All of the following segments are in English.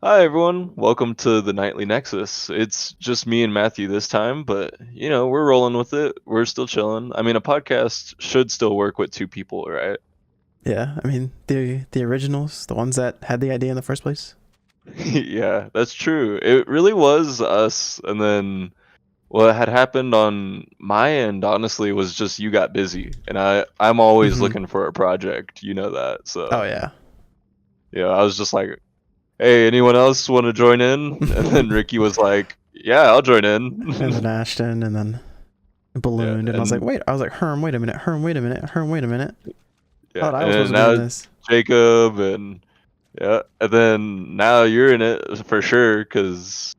Hi everyone, welcome to the Nightly Nexus. It's just me and Matthew this time, but we're rolling with it. We're still chilling. I mean, a podcast should still work with two people, right? Yeah, I mean the originals, the ones that had the idea in the first place. Yeah, that's true. It really was us, and then what had happened on my end, honestly, was just you got busy, and I'm always Hmm. looking for a project, you know that. Oh So yeah. yeah, I was just like, hey, anyone else want to join in? And then Ricky was like, yeah, I'll join And in. then Ashton, and then Yeah, ballooned, and and I was like, Herm, wait a minute, Herm, wait a minute, Herm, wait a minute. yeah, Thought I was supposed and to be in now this. Jacob, and yeah, and then now you're in it for sure because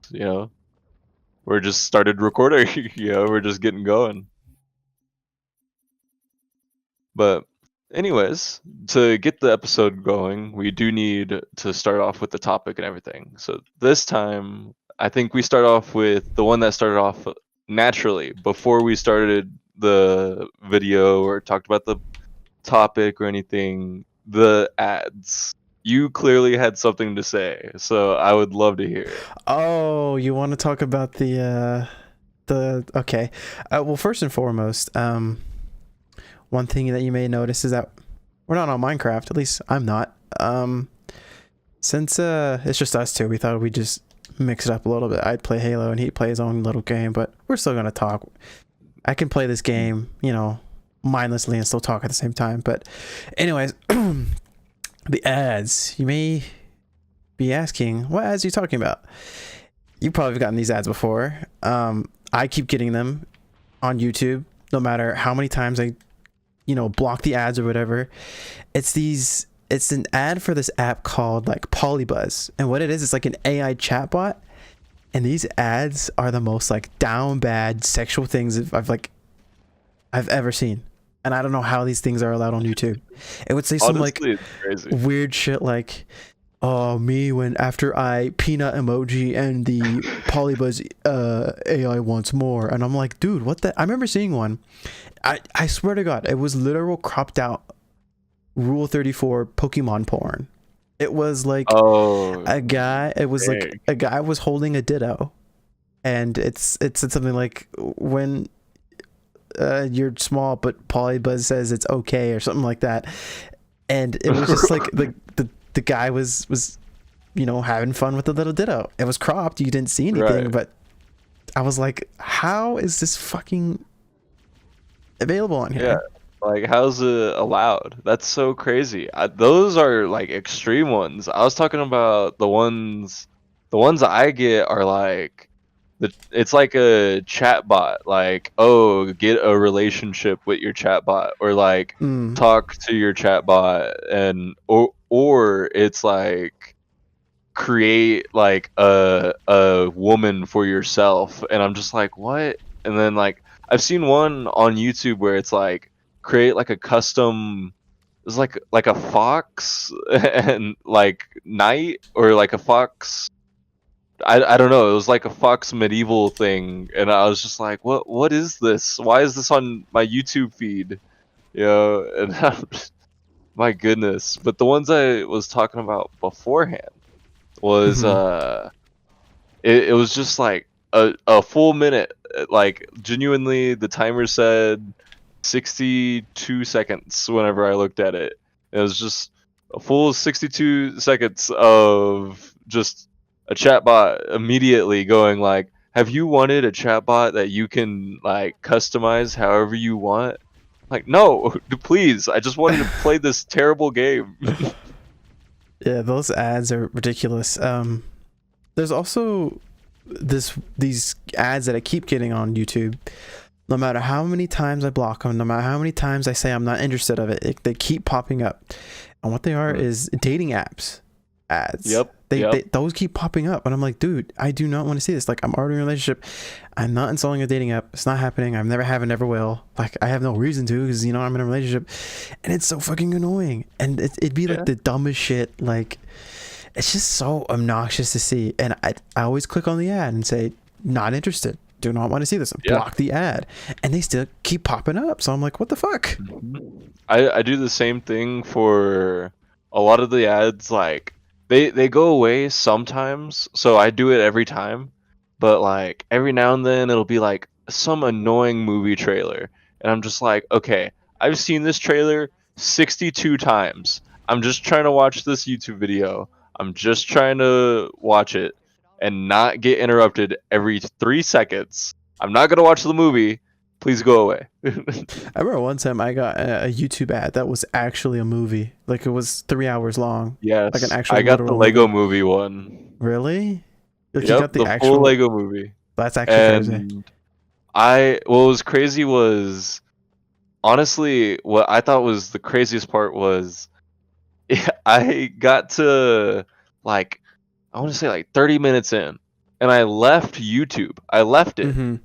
we're just started recording. We're just getting going. But anyways, to get the episode going, we do need to start off with the topic and everything. So this time, I think we start off with the one that started off naturally before we started the video or talked about the topic or anything, the ads. You clearly had something to say, so I would love to hear it. Oh, you want to talk about the okay? Well, first and foremost, one thing that you may notice is that we're not on Minecraft. At least I'm not. Since it's just us two, we thought we'd just mix it up a little bit. I'd play Halo and he'd play his own little game, but we're still gonna talk. I can play this game, mindlessly and still talk at the same time. But, anyways, the ads. You may be asking, what ads are you talking about? You probably have gotten these ads before. I keep getting them on YouTube, no matter how many times I, block the ads or whatever. It's an ad for this app called like Polybuzz, and what it is, it's like an AI chatbot. And these ads are the most like down bad sexual things I've ever seen. And I don't know how these things are allowed on YouTube. It would say some like Honestly, it's crazy. weird shit like, oh, me when after I peanut emoji and the Polybuzz AI wants more. And I'm like, dude, what the? I remember seeing one. I swear to God, it was literal cropped out Rule 34 Pokemon porn. It was like Oh, a guy, it was like dang. a guy was holding a Ditto. And it said something like, when you're small but Polybuzz says it's okay or something like that. And it was just like the guy was having fun with the little Ditto. It was cropped, you didn't see anything, Right. but I was like, how is this fucking available on Yeah. here? Like, how's it allowed? That's so crazy. Those are like extreme ones. I was talking about the ones I get are like it's like a chat bot, like, oh, get a relationship with your chat bot, or like Mm. talk to your chat bot, and or it's like create like a woman for yourself, and I'm just like, what? And then like I've seen one on YouTube where it's like create like a custom, it's like a fox and like knight, or like a fox, I don't know, it was like a fox medieval thing, and I was just like, what is this? Why is this on my YouTube feed? And my goodness. But the ones I was talking about beforehand was Hmm. it was just like a full minute, like genuinely the timer said 62 seconds whenever I looked at it. It was just a full 62 seconds of just a chatbot immediately going like, have you wanted a chatbot that you can like customize however you want? Like, no, please, I just wanted to play this terrible game. Yeah, those ads are ridiculous. There's also these ads that I keep getting on YouTube. No matter how many times I block them, no matter how many times I say I'm not interested of it, they keep popping up. And what they are Mm. is dating apps ads. Yep, They yep. those keep popping up, and I'm like, dude, I do not want to see this. Like, I'm already in a relationship. I'm not installing a dating app. It's not happening. I've never have and never will. Like, I have no reason to, because I'm in a relationship, and it's so fucking annoying. And it'd be Yeah. like the dumbest shit. Like, it's just so obnoxious to see. And I always click on the ad and say, not interested. Do not want to see this. And Yeah. block the ad. And they still keep popping up. So I'm like, what the fuck? I do the same thing for a lot of the ads. Like, they go away sometimes, so I do it every time. But like every now and then it'll be like some annoying movie trailer, and I'm just like, okay, I've seen this trailer 62 times. I'm just trying to watch this YouTube video. I'm just trying to watch it and not get interrupted every 3 seconds. I'm not gonna watch the movie. Please go away. I remember one time I got a YouTube ad that was actually a movie. Like it was 3 hours long. Yes, Like an actual I got the literal Lego movie. movie one. Really? Like you Yep, got the the actual full Lego movie. That's actually crazy. And what was crazy was, honestly, what I thought was the craziest part was I got to like, I want to say like 30 minutes in, and I left YouTube. I left it, Mm-hmm.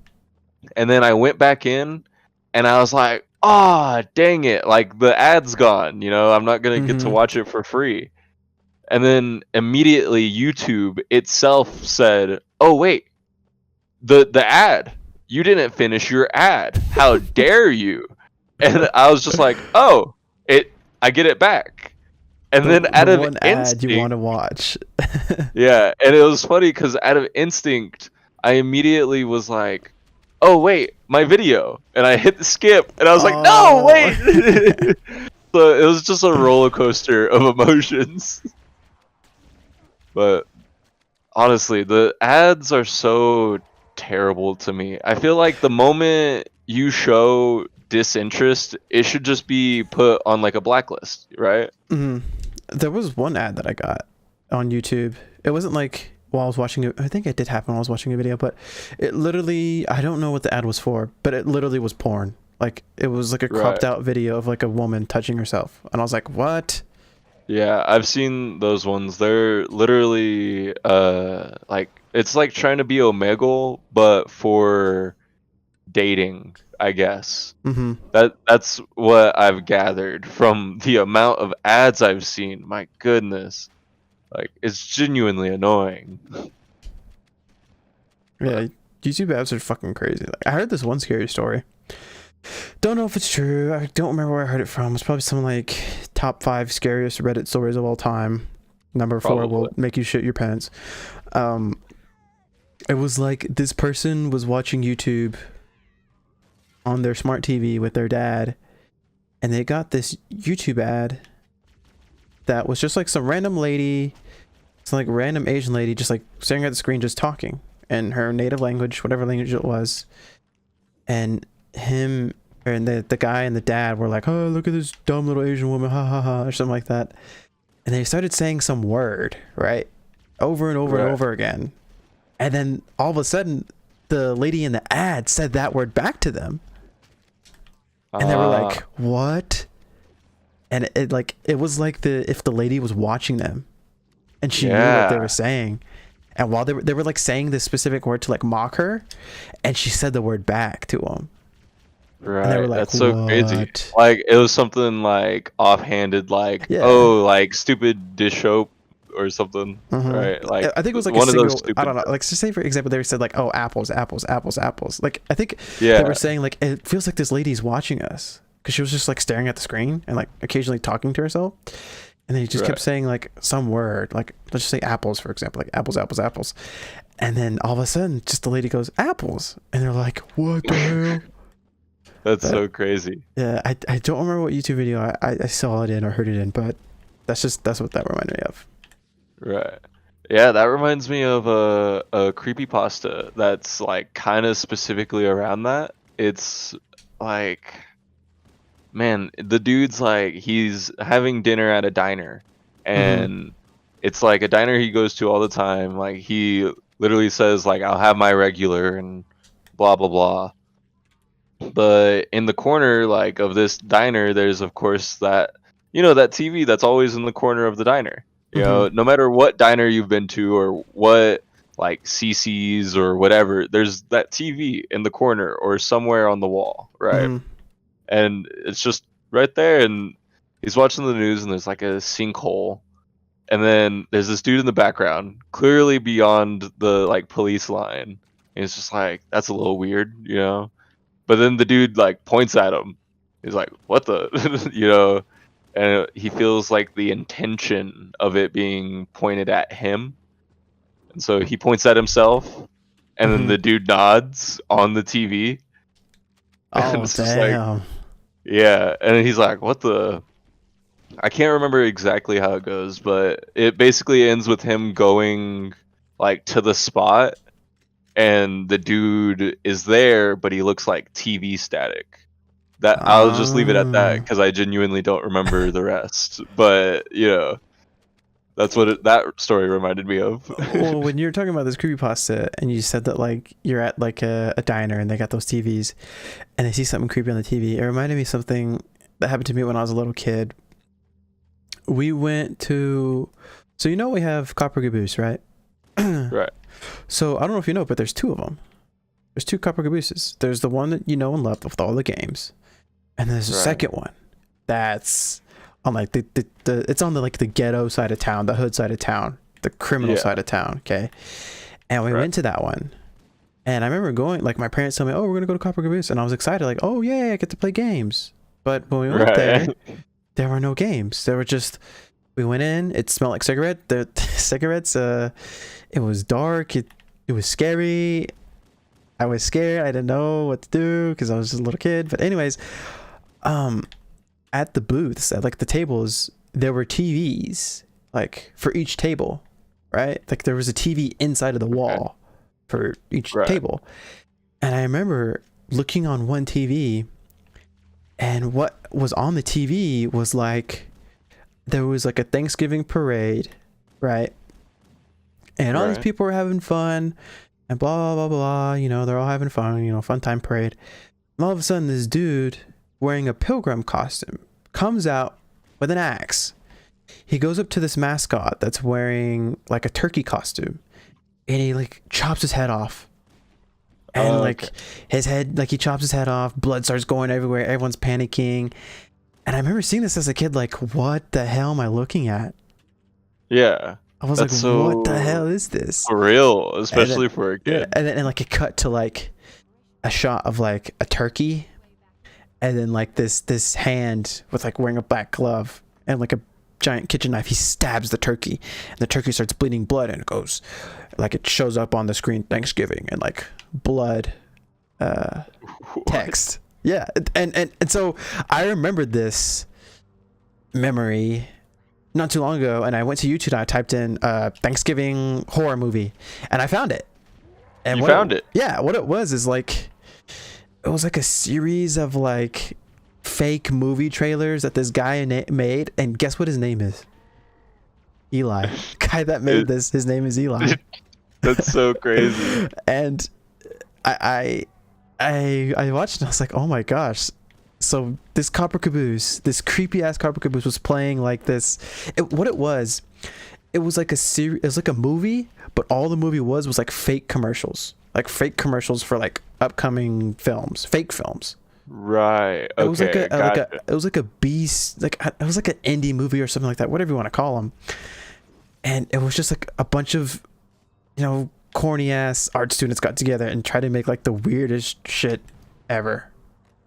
and then I went back in, and I was like, ah, dang it! Like the ad's gone. I'm not gonna get to Mm-hmm. watch it for free. And then immediately YouTube itself said, "Oh wait, the ad. You didn't finish your ad. How dare you?" And I was just like, "Oh, I get it back." And then The out of one ad you want instinct, to watch. yeah, and it was funny because out of instinct, I immediately was like, "Oh wait, my video," and I hit the skip, and I was like, "No, Oh. wait!" So it was just a roller coaster of emotions. But honestly, the ads are so terrible to me. I feel like the moment you show disinterest, it should just be put on like a blacklist, right? Mhm. There was one ad that I got on YouTube. It wasn't like while I was watching it. I think it did happen while I was watching a video, but it literally, I don't know what the ad was for, but it literally was porn. Like it was like a cropped Right. out video of like a woman touching herself. And I was like, what? Yeah, I've seen those ones. They're literally like it's like trying to be Omegle, but for dating, I guess. Mm-hmm. That's what I've gathered from the amount of ads I've seen. My goodness. Like it's genuinely annoying. Yeah, YouTube ads are fucking crazy. Like I heard this one scary story. Don't know if it's true. I don't remember where I heard it from. It's probably some like top 5 scariest Reddit stories of all time. Number 4 will Probably. make you shit your pants. It was like this person was watching YouTube on their smart TV with their dad, and they got this YouTube ad that was just like some random lady, some like random Asian lady, just like staring at the screen, just talking in her native language, whatever language it was, and him and the guy and the dad were like, oh, look at this dumb little Asian woman, ha ha ha, or something like that. And they started saying some word, right? Over and over and Right. over again. And then all of a sudden, the lady in the ad said that word back to them. And they were like, what? And it was like if the lady was watching them and she knew what they Yeah. were saying. And while they were like saying this specific word to like mock her, and she said the word back to them. Right. And they were like, That's so crazy. what? Like it was something like offhanded, like, Yeah. oh, like stupid dish soap or something. Mhm. Right. Like I think it was like one a of those single, stupid I don't know, like just say for example, they said like, oh, apples, apples, apples, apples. Like I think Yeah. they were saying like, it feels like this lady's watching us, because she was just like staring at the screen and like occasionally talking to herself. And they just kept Right. saying like some word, like let's just say apples, for example, like apples, apples, apples. And then all of a sudden, just the lady goes, apples. And they're like, what the hell? That's But- so crazy. Yeah, I don't remember what YouTube video I saw it in or heard it in, but that's what that reminded me of. Right. Yeah, that reminds me of a creepypasta that's like kind of specifically around that. It's like, man, the dude's like he's having dinner at a diner, and it's like a diner he goes to all the time. Like he literally says like, I'll have my regular and blah blah blah. But in the corner like of this diner, there's of course that that TV that's always in the corner of the diner. No matter what diner you've been to or what like CC's or whatever, there's that TV in the corner or somewhere on the wall, right? Mhm. And it's just right there, and he's watching the news, and there's like a sinkhole, and then there's this dude in the background, clearly beyond the like police line, and it's just like, that's a little weird. But then the dude like points at him. He's like, what the, and he feels like the intention of it being pointed at him, and so he points at himself, and then Mhm. the dude nods on the TV, and Oh it's just like, damn. yeah, and he's like, what the. I can't remember exactly how it goes, but it basically ends with him going like to the spot, and the dude is there, but he looks like TV static. That I'll just leave it at that Ah. because I genuinely don't remember the rest. But that's what that story reminded me of. Well, when you're talking about this creepypasta and you said that like you're at like a diner and they got those TVs and they see something creepy on the TV, it reminded me of something that happened to me when I was a little kid. We went to, so we have Copper Caboose, right? Right. So I don't know if you know, but there's two of them. There's two Copper Cabooses. There's the one that you know and love with all the games, and there's a Right. second one that's on like the it's on the like the ghetto side of town, the hood side of town, the criminal Yeah. side of town. Okay, and we Right. went to that one, and I remember going, like my parents told me, "Oh, we're gonna go to Copper Caboose," and I was excited, like, "Oh yeah, I get to play games." But when we went there, Right. there were no games. There were just, we went in. It smelled like the cigarettes. It was dark. It was scary. I was scared. I didn't know what to do because I was just a little kid. But anyways, at the booths, at like the tables, there were TVs like for each table, right? Like there was a TV inside of the wall for each Right. table. And I remember looking on one TV, and what was on the TV was like, there was like a Thanksgiving parade, right? And all these Right. people were having fun and blah, blah, blah. They're all having fun, fun time parade. And all of a sudden, this dude wearing a pilgrim costume comes out with an axe. He goes up to this mascot that's wearing like a turkey costume, and he like chops his head off. And like his head, like he chops his head off, blood starts going everywhere, everyone's panicking. And I remember seeing this as a kid, like, what the hell am I looking at? Yeah. I was That's like, what the so hell is this? real, especially for a Yeah, kid. and like it cut to like a shot of like a turkey, and then like this hand with like wearing a black glove and like a giant kitchen knife. He stabs the turkey, and the turkey starts bleeding blood, and it goes like, it shows up on the screen, Thanksgiving, and like blood text. Yeah, and so I remembered this memory not too long ago, and I went to YouTube and I typed in Thanksgiving horror movie, and I found it. And You found it? Yeah, what it was is like, it was like a series of like fake movie trailers that this guy made, and guess what his name is? Eli. The guy that made this, his name is Eli. That's so crazy. And I watched it and I was like, oh my gosh. So this Copper Caboose, this creepy ass Copper Caboose was playing like this. What it was like a series, it was like a movie, but all the movie was like fake commercials. Like fake commercials for like upcoming films, fake films. Right. It was like Okay. Gotcha. it was like a beast, like it was like an indie movie or something like that, whatever you want to call them. And it was just like a bunch of, corny ass art students got together and tried to make like the weirdest shit ever.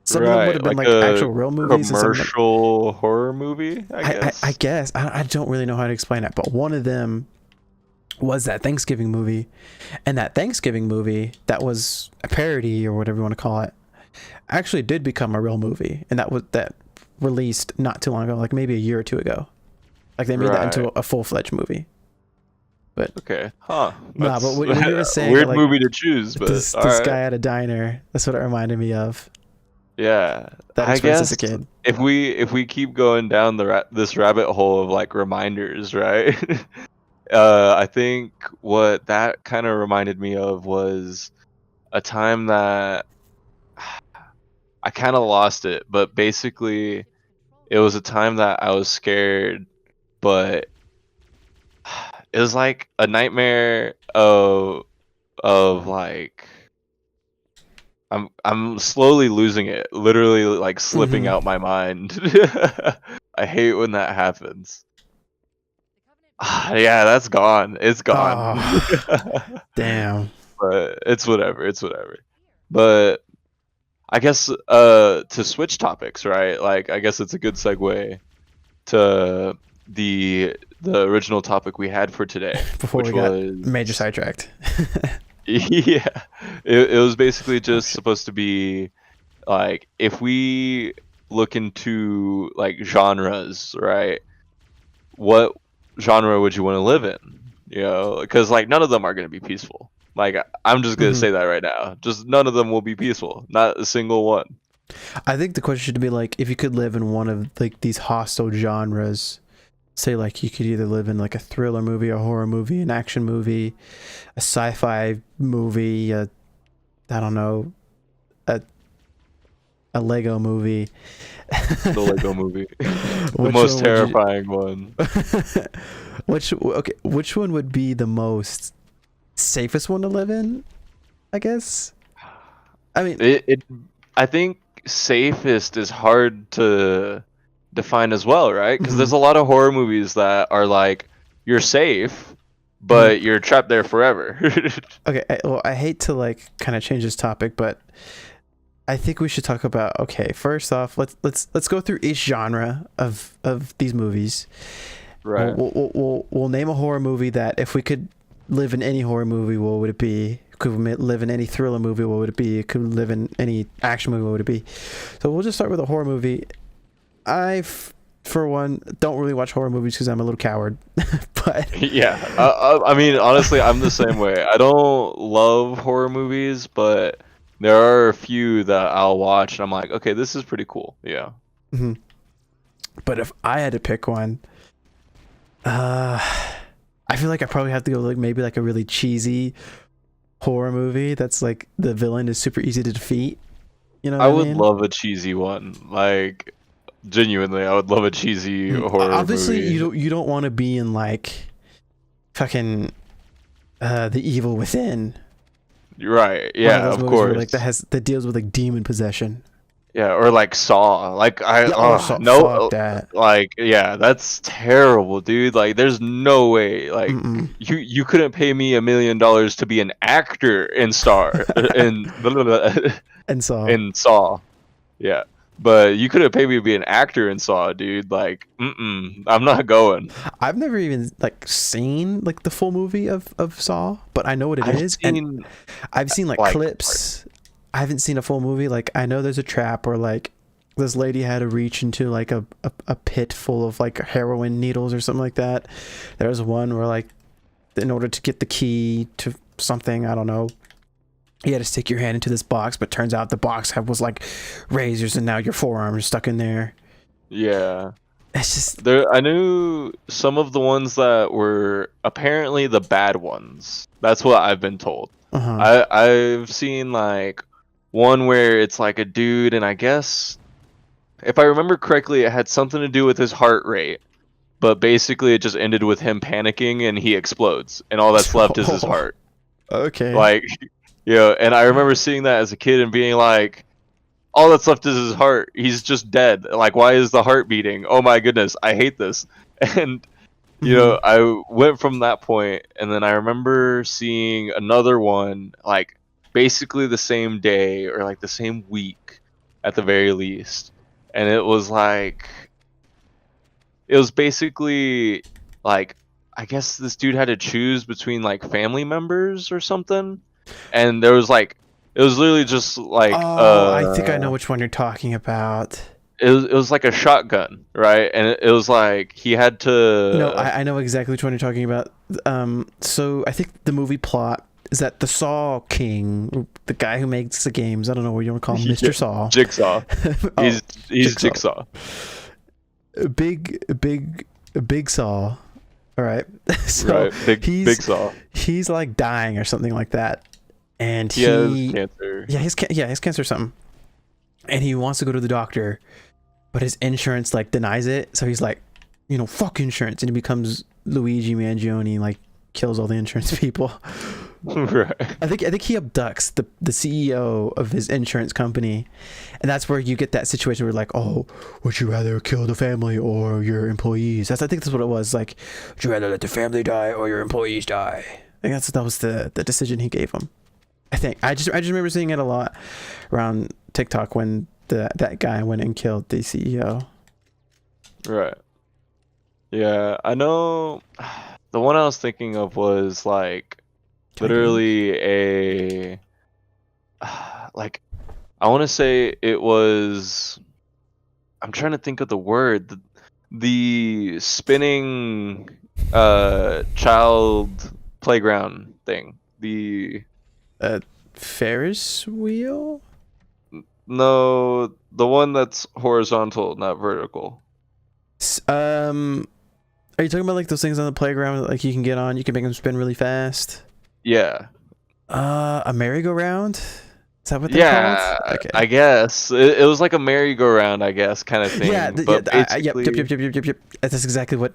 Some of them would have been like actual real movies. Commercial horror movie, I guess. I guess. I don't really know how to explain it, but one of them was that Thanksgiving movie. And that Thanksgiving movie, that was a parody or whatever you want to call it, actually did become a real movie. And that released not too long ago, like maybe a year or two ago. Like they made that into a full-fledged movie. But okay. Huh. nah, but when you were saying weird like, movie to choose, but this alright. guy at a diner, that's what it reminded me of. Yeah. That I experience guess as a kid. if we keep going down this rabbit hole of like reminders, right? I think what that kind of reminded me of was a time that I kind of lost it, but basically it was a time that I was scared, but it was like a nightmare of like I'm slowly losing it, literally like slipping out my mind. I hate when that happens. Yeah, that's gone. It's gone. Damn. But it's whatever. It's whatever. But I guess to switch topics, right? Like I guess it's a good segue. to the original topic we had for today, Before which we got was major sidetracked. yeah, it was basically Oh, just supposed to be like if we look into like genres, right? What genre would you want to live in? You know, because like none of them are going to be peaceful. Like I'm just gonna mhm. say that right now. Just none of them will be peaceful. Not a single one. I think the question should be like, if you could live in one of like these hostile genres, say like you could either live in like a thriller movie, a horror movie, an action movie, a sci-fi movie, I don't know, a Lego movie. The Lego movie, the Which most one would you? terrifying one. Which one would be the most safest one to live in? I guess. I mean, It I think safest is hard to define as well, right? Because mhm, there's a lot of horror movies that are like you're safe, mhm. but you're trapped there forever. Okay. Well, I hate to like kind of change this topic, but I think we should talk about. Okay, first off, let's go through each genre of these movies. Right. We'll name a horror movie that if we could live in any horror movie, what would it be? Could we live in any thriller movie? What would it be? Could we live in any action movie? What would it be? So we'll just start with a horror movie. For one, don't really watch horror movies because I'm a little coward. But Yeah. I mean, honestly, I'm the same way. I don't love horror movies, but there are a few that I'll watch and I'm like, okay, this is pretty cool. Yeah. mhm. But if I had to pick one, uh, I feel like I probably have to go like maybe like a really cheesy horror movie that's like the villain is super easy to defeat. You know I what I would mean? love a cheesy one. Like, genuinely, I would love a cheesy horror Obviously, movie. you don't want to be in like fucking the Evil Within, Right. one of Yeah, those of movies where like course. that deals with like demon possession. Yeah, or like Saw. Like I Yeah. Oh, so no fuck that. like yeah, that's terrible, dude. Like there's no way like Mm-mm. you couldn't pay me $1 million to be an actor in Star in And so in Saw. Yeah. But you couldn't pay me to be an actor in Saw, dude. Like, I'm not going. I've never even like seen like the full movie of Saw, but I know what it I've is, and seen I've seen like like clips. I haven't seen a full movie. Like I know there's a trap where like this lady had to reach into like a pit full of like heroin needles or something like that. There's one where like in order to get the key to something, I don't know, you had to stick your hand into this box, but turns out the box was like razors and now your forearm is stuck in there. yeah. It's just There, I knew some of the ones that were apparently the bad ones. That's what I've been told. uh-huh. I've seen like one where it's like a dude, and I guess if I remember correctly, it had something to do with his heart rate. But basically, it just ended with him panicking and he explodes, and all that's left is his heart. Okay. Like, and I remember seeing that as a kid and being like, all that's left is his heart. He's just dead. Like, why is the heart beating? Oh my goodness, I hate this. And Hmm. I went from that point, and then I remember seeing another one, like basically the same day or like the same week, at the very least, and it was basically like I guess this dude had to choose between like family members or something, and there was like it was literally just like Oh, I think I know which one you're talking about. it was like a shotgun, right? And it was like he had No, to I know exactly which one you're talking about. So I think the movie plot is that the Saw King, the guy who makes the games, I don't know what you want to call him, yeah, Mr. Saw. Jigsaw. Oh, He's Jigsaw. Jigsaw. Big Saw. All right. So Right. Big he's Saw. he's like dying or something like that, and He has cancer. his cancer or something, and he wants to go to the doctor, but his insurance like denies it. So he's like, fuck insurance, and he becomes Luigi Mangione, like kills all the insurance people. Right. I think he abducts the CEO of his insurance company, and that's where you get that situation where like, oh, would you rather kill the family or your employees? I think that's what it was. Like, would you rather let the family die or your employees die? I think that was the decision he gave him. I think I just remember seeing it a lot around TikTok when that guy went and killed the CEO. Right. Yeah, I know. The one I was thinking of was like Can I get one? literally a like I want to say it was. I'm trying to think of the word. The spinning child playground thing. The Ferris wheel? no, the one that's horizontal, not vertical. Are you talking about like those things on the playground that like you can get on, you can make them spin really fast? Yeah. A merry-go-round? Is that what they're called? Yeah, Okay. I guess it was like a merry-go-round, I guess, kind of thing. Yeah, But yep, basically, yep. That's exactly what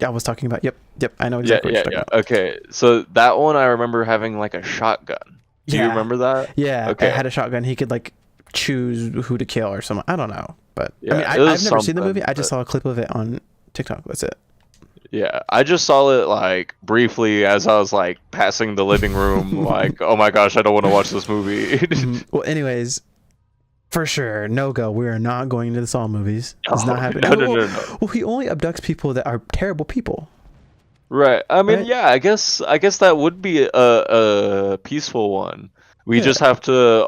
I was talking about. Yep. I know yeah, exactly what yeah, you're yeah. talking about. Okay, so that one I remember having like a shotgun. Do you Yeah, remember that? yeah. It Okay, had a shotgun. He could like choose who to kill or something. I don't know, but I mean, yeah, it was I've never seen the movie. something. I just But saw a clip of it on TikTok. That's it. yeah, I just saw it like briefly as I was like passing the living room. Like, oh my gosh, I don't want to watch this movie. Well, anyways, for sure, no go. We are not going to the Saw movies. It's No, not happening. no, no, no, no. Well, he only abducts people that are terrible people, Right. I mean, right? yeah, I guess that would be a peaceful one. We Yeah. just have to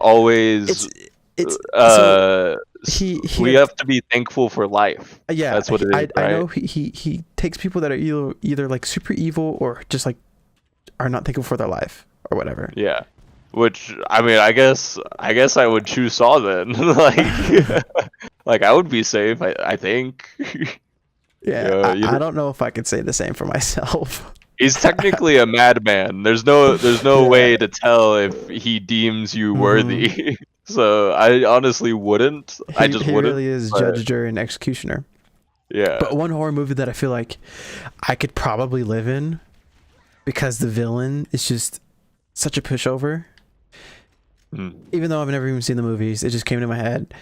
It's always so uh we have to be thankful for life. yeah. That's what it is, I right? know he takes people that are either like super evil or just like are not thankful for their life or whatever. Yeah. Which I mean, I guess I would choose Saw then. Like like I would be safe, I think. Yeah, Yeah, you I know, don't know if I could say the same for myself. he's technically a madman. There's no Yeah. way to tell if he deems you Hmm. worthy. So I honestly wouldn't. I just He wouldn't. really is But judge, jury, and executioner. yeah. But one horror movie that I feel like I could probably live in because the villain is just such a pushover. Mm. Even though I've never even seen the movies, it just came to my head.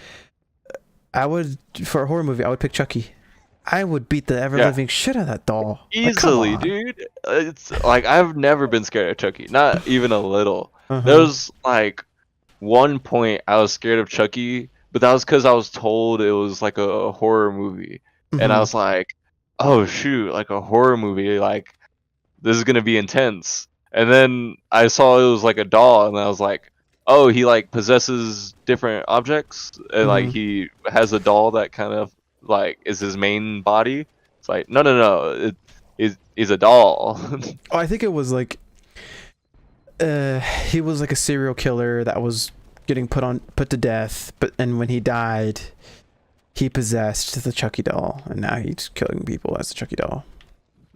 I would, for a horror movie, I would pick Chucky. I would beat the ever Yeah. living shit out of that doll. Like, come Easily, on. dude. It's like I've never been scared of Chucky. Not even a little. There Uh-huh. was like one point I was scared of Chucky, but that was because I was told it was like a horror movie. And I Hmm. was like, oh shoot, like a horror movie, like this is gonna be intense. And then I saw it was like a doll, and I was like, oh, he like possesses different objects, and like Hmm. he has a doll that kind of like is his main body. It's like, no, no, no, it is a doll. Oh, I think it was like he was like a serial killer that was getting put to death, and when he died, he possessed the Chucky doll, and now he's killing people as the Chucky doll.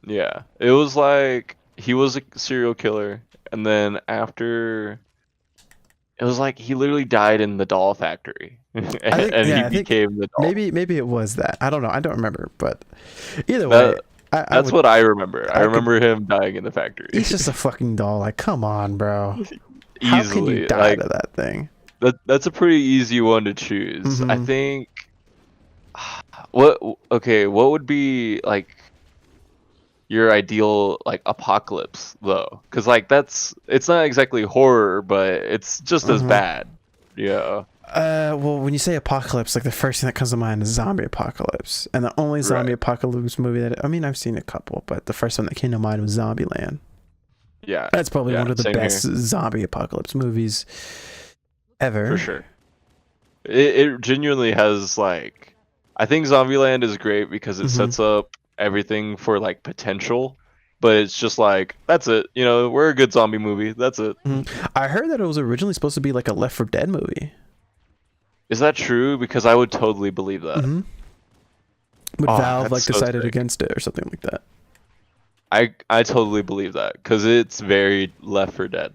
Yeah, it was like he was a serial killer, and then after it was like he literally died in the doll factory, and he I think became the doll. maybe it was that. I don't know. I don't remember, but either way, That I that's would. what I remember. I I could. remember him dying in the factory. He's just a fucking doll. Like, come on, bro. How can you Easily. die Like to that thing? that's a pretty easy one to choose. I Hmm. think what okay, what would be like your ideal like apocalypse though? Cuz like it's not exactly horror, but it's just as Hmm. bad. Yeah. Well, when you say apocalypse, like the first thing that comes to mind is zombie apocalypse, and the only zombie Right. apocalypse movie I mean, I've seen a couple, but the first one that came to mind was Zombieland. Yeah. That's probably Yeah, one of the same best here. zombie apocalypse movies ever. For sure. It genuinely has like I think Zombieland is great because it Hmm. sets up everything for like potential, but it's just like that's it. You know, we're a good zombie movie. That's it. Hmm. I heard that it was originally supposed to be like a Left 4 Dead movie. Is that true? Because I would totally believe that. Hmm. But Oh, Valve like that's so decided sick. against it or something like that. I totally believe that because it's very Left 4 Dead,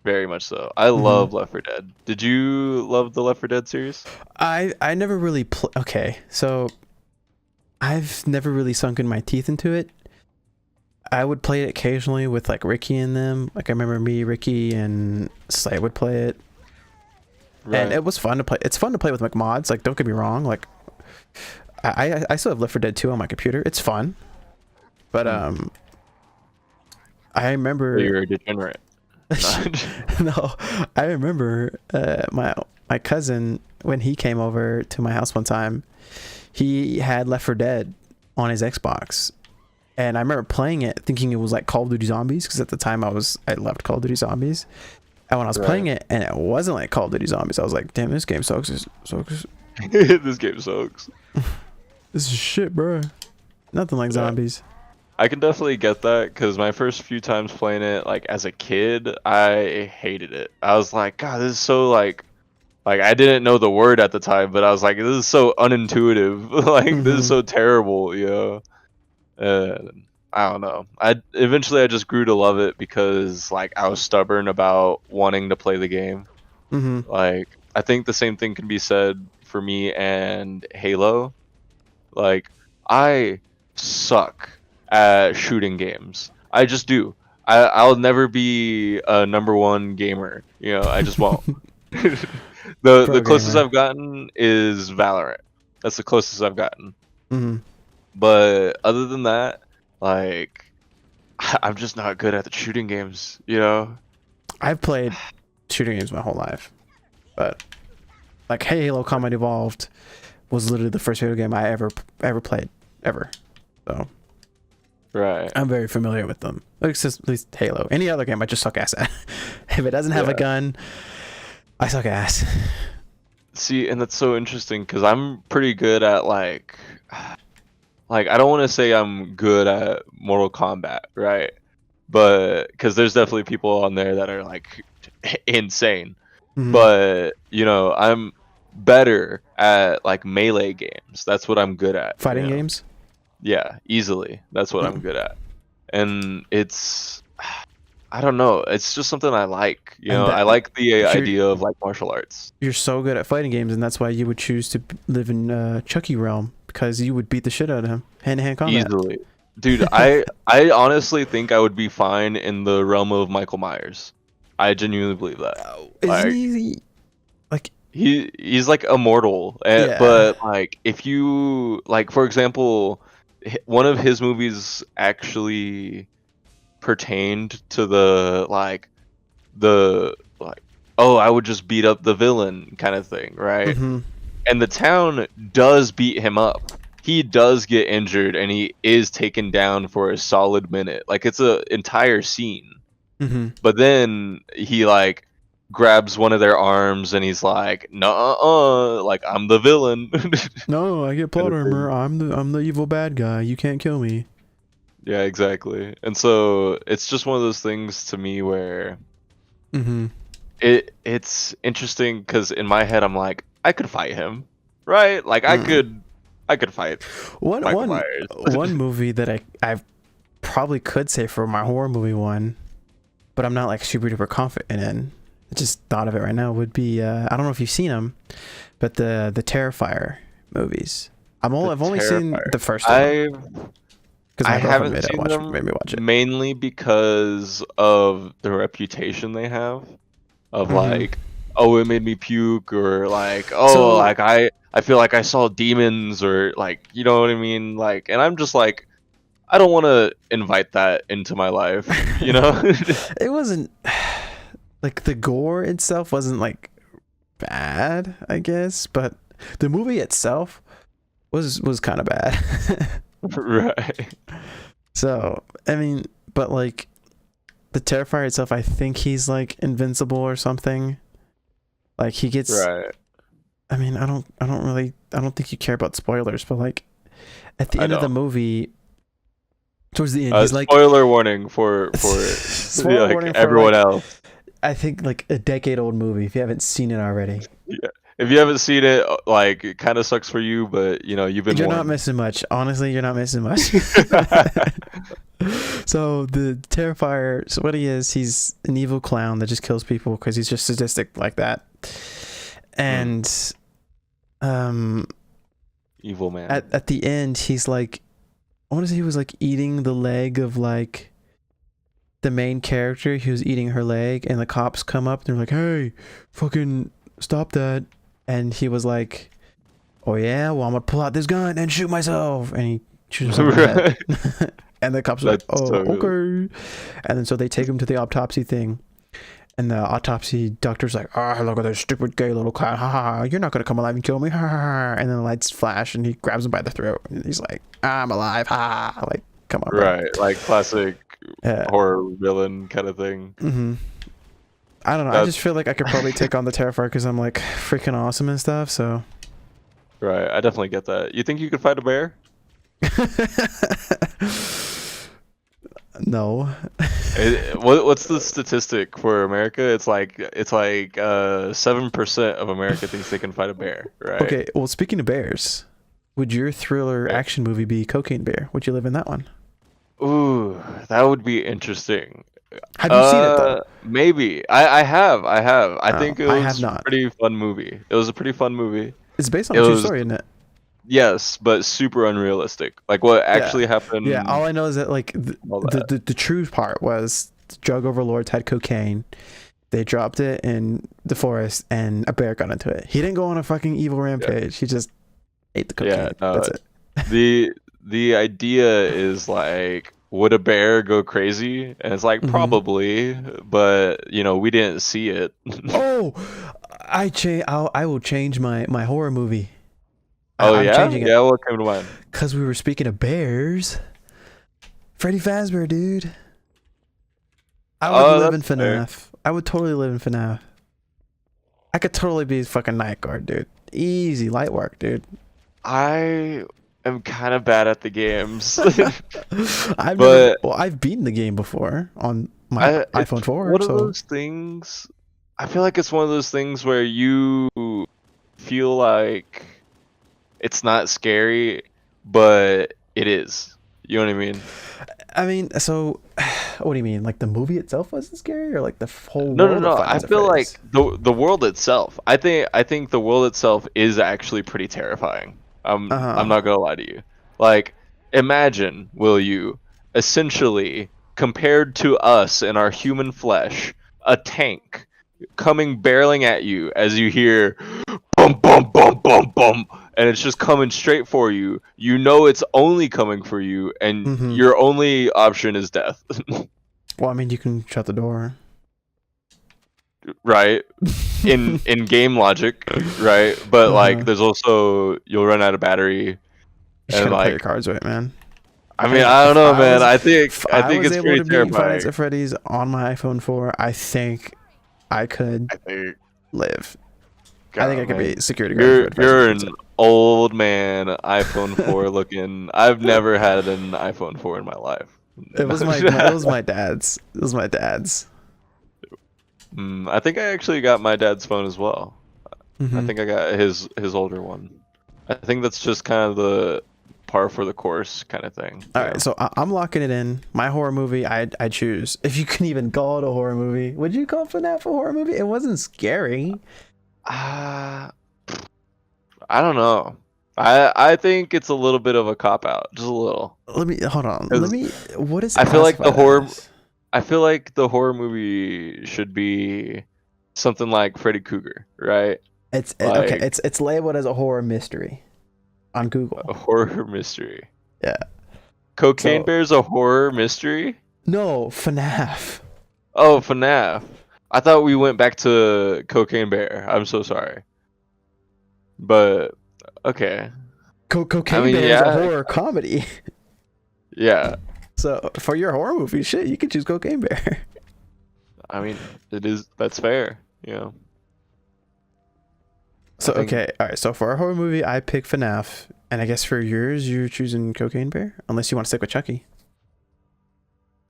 very much so. I Hmm. love Left 4 Dead. Did you love the Left 4 Dead series? I never really okay, so I've never really sunken my teeth into it. I would play it occasionally with like Ricky and them. Like I remember me, Ricky, and Slay would play it, and Right. it was fun to play. It's fun to play with like mods. Like don't get me wrong. Like I still have Left 4 Dead 2 on my computer. It's fun, but Hmm. I So remember you're a degenerate. no, I remember my cousin when he came over to my house one time. He had Left 4 Dead on his Xbox, And I remember playing it thinking it was like Call of Duty Zombies, because at the time I loved Call of Duty Zombies. And when I was playing it and it wasn't like Call of Duty Zombies, I was like, damn, this game sucks. This game sucks. This is shit, bro. Nothing like zombies. I can definitely get that, because my first few times playing it, like as a kid, I hated it. I was like, God, this is so like I didn't know the word at the time, but I was like, this is so unintuitive. Like this is so terrible, you know. I don't know. I just grew to love it because like I was stubborn about wanting to play the game. Like I think the same thing can be said for me and Halo. Like I suck at shooting games. I just do. I'll never be a #1 gamer. You know, I just won't. The closest I've gotten is Valorant. That's the closest I've gotten. But other than that, like, I'm just not good at the shooting games, you know? I've played shooting games my whole life. But, like, Halo Combat Evolved was literally the first video game I ever played. Ever. So, right. I'm very familiar with them. At least Halo. Any other game, I just suck ass at. If it doesn't have a gun, I suck ass. See, and that's so interesting, because I'm pretty good at, like, I don't want to say I'm good at Mortal Kombat, right? But because there's definitely people on there that are like insane. But you know, I'm better at like melee games. That's what I'm good at. Fighting games? Yeah, easily. That's what I'm good at. And it's, I don't know. It's just something I like. You know, I like the idea of like martial arts. You're so good at fighting games, and that's why you would choose to live in Chucky realm, because you would beat the shit out of him hand-to-hand combat. Easily. Dude, I honestly think I would be fine in the realm of Michael Myers. I genuinely believe that. Isn't he like he's like immortal, but like if you like, for example, one of his movies actually pertained to the oh, I would just beat up the villain kind of thing, right? And the town does beat him up. He does get injured and he is taken down for a solid minute. Like it's an entire scene. But then he like grabs one of their arms and he's like, "Nuh-uh, like I'm the villain." No, I get plot armor. I'm the evil bad guy. You can't kill me. Yeah, exactly. And so it's just one of those things to me where it's interesting, because in my head I'm like, I could fight him, right? Like I could fight one movie that I probably could say for my horror movie one, but I'm not like super duper confident in. I just thought of it right now. Would be I don't know if you've seen them, but the Terrifier movies. I've only seen the first one. I haven't seen them made me watch it. Mainly because of the reputation they have of like, oh, it made me puke, or like, oh, like I feel like I saw demons, or like, you know what I mean? Like, and I'm just like, I don't want to invite that into my life, you know? It wasn't like the gore itself wasn't like bad, I guess, but the movie itself was kind of bad. Right. So, I mean, but like the Terrifier itself, I think he's like invincible or something. Like he gets right. I mean, I don't think you care about spoilers, but like at the end of the movie, towards the end, he's like, spoiler warning for spoiler like warning for everyone like, else. I think like a decade-old movie if you haven't seen it already. Yeah. If you haven't seen it, like, it kind of sucks for you, but you know, you're warned. Not missing much. Honestly, you're not missing much. So the Terrifier, so what he is, he's an evil clown that just kills people because he's just sadistic like that. And evil man. At the end, he's like, I want to say he was like eating the leg of like the main character. He was eating her leg, and the cops come up and they're like, "Hey, fucking stop that!" And he was like, "Oh yeah, well I'm gonna pull out this gun and shoot myself," and he shoots himself in the head. And the cops are like, "Oh, okay." And then so they take him to the autopsy thing, and the autopsy doctor's like, "Ah, look at this stupid gay little clown! Ha ha! You're not gonna come alive and kill me! Ha ha!" And then the lights flash, and he grabs him by the throat, and he's like, "I'm alive! Ha!" Like Come on, bro. Right, like classic Yeah. horror villain kind of thing. Mm-hmm. I don't know. I That just feel like I could probably take on the Terrifier because I'm like freaking awesome and stuff. So. right, I definitely get that. You think you could fight a bear? No. What's the statistic for America? It's like 7% of America thinks they can fight a bear, right? Okay. Well, speaking of bears, would your thriller Okay. action movie be Cocaine Bear? Would you live in that one? Ooh, that would be interesting. Have you seen it though? Maybe. I have. I think it I have was a not. pretty fun movie. It was a pretty fun movie. It's based on It a true was, story, isn't it? yes, but super unrealistic. Like what Yeah. actually happened. Yeah. All I know is that like All that. the true part was drug overlords had cocaine. They dropped it in the forest, and a bear got into it. He didn't go on a fucking evil rampage. He just ate the cocaine. Yeah, no, That's it. the idea is like, would a bear go crazy? And it's like, Mhm. probably, but we didn't see it. Oh, I will change my horror movie. Oh I'm yeah? changing it Yeah, what came to mind? because we were speaking of bears. Freddy Fazbear, dude. I would Oh, live in that's fair. FNAF. I would totally live in FNAF. I could totally be fucking night guard, dude. Easy light work, dude. I am kind of bad at the games. Well, But I've beaten the game before on my it's iPhone 4, one of so those things. I feel like it's one of those things where you feel like it's not scary, but it is. You know what I mean? I mean, so what do you mean? Like the movie itself wasn't scary, or like the whole No, no, world no. of Five I Nights at feel like Freddy's? the world itself. I think the world itself is actually pretty terrifying. I'm Uh-huh. not gonna lie to you. Like, imagine, will you, essentially compared to us in our human flesh, a tank coming barreling at you as you hear bum bum bum bum bum, and it's just coming straight for you. You know it's only coming for you, and Mm-hmm. your only option is death. Well, I mean, you can shut the door. Right? In game logic, right? But like Uh-huh. there's also you'll run out of battery You just and gotta play your like cards right, man. I mean, Hey, I don't if know, I man. was I if I think was it's able pretty to beat Five Nights terrifying. at Freddy's on my iPhone 4, I think I could I think live. I think I God, could man. be security guard for Freddy You're Fazbear's an old man iPhone 4 looking. I've never had an iPhone 4 in my life. It was it was my dad's. It was my dad's. I think I actually got my dad's phone as well. I Mm-hmm. think I got his older one. I think that's just kind of the par for the course kind of thing. All right, so I'm locking it in. My horror movie, I choose. If you can even call it a horror movie, would you call FNAF a horror movie? It wasn't scary. I don't know. I think it's a little bit of a cop out, just a little. Let me hold on. 'Cause What is it I feel like classified as? I feel like the horror movie should be something like Freddy Krueger, right? Okay. Like It's labeled as a horror mystery on a Google. horror mystery. Yeah. Cocaine So Bear's a horror mystery? no FNAF. Oh, FNAF. I thought we went back to Cocaine Bear. I'm so sorry. But okay. I Cocaine mean, Bear is a yeah, horror comedy. yeah. So for your horror movie, shit, you could choose Cocaine Bear. I mean, that's fair, you know. So I think okay, all right. So for a horror movie, I pick FNAF, and I guess for yours, you're choosing Cocaine Bear, unless you want to stick with Chucky.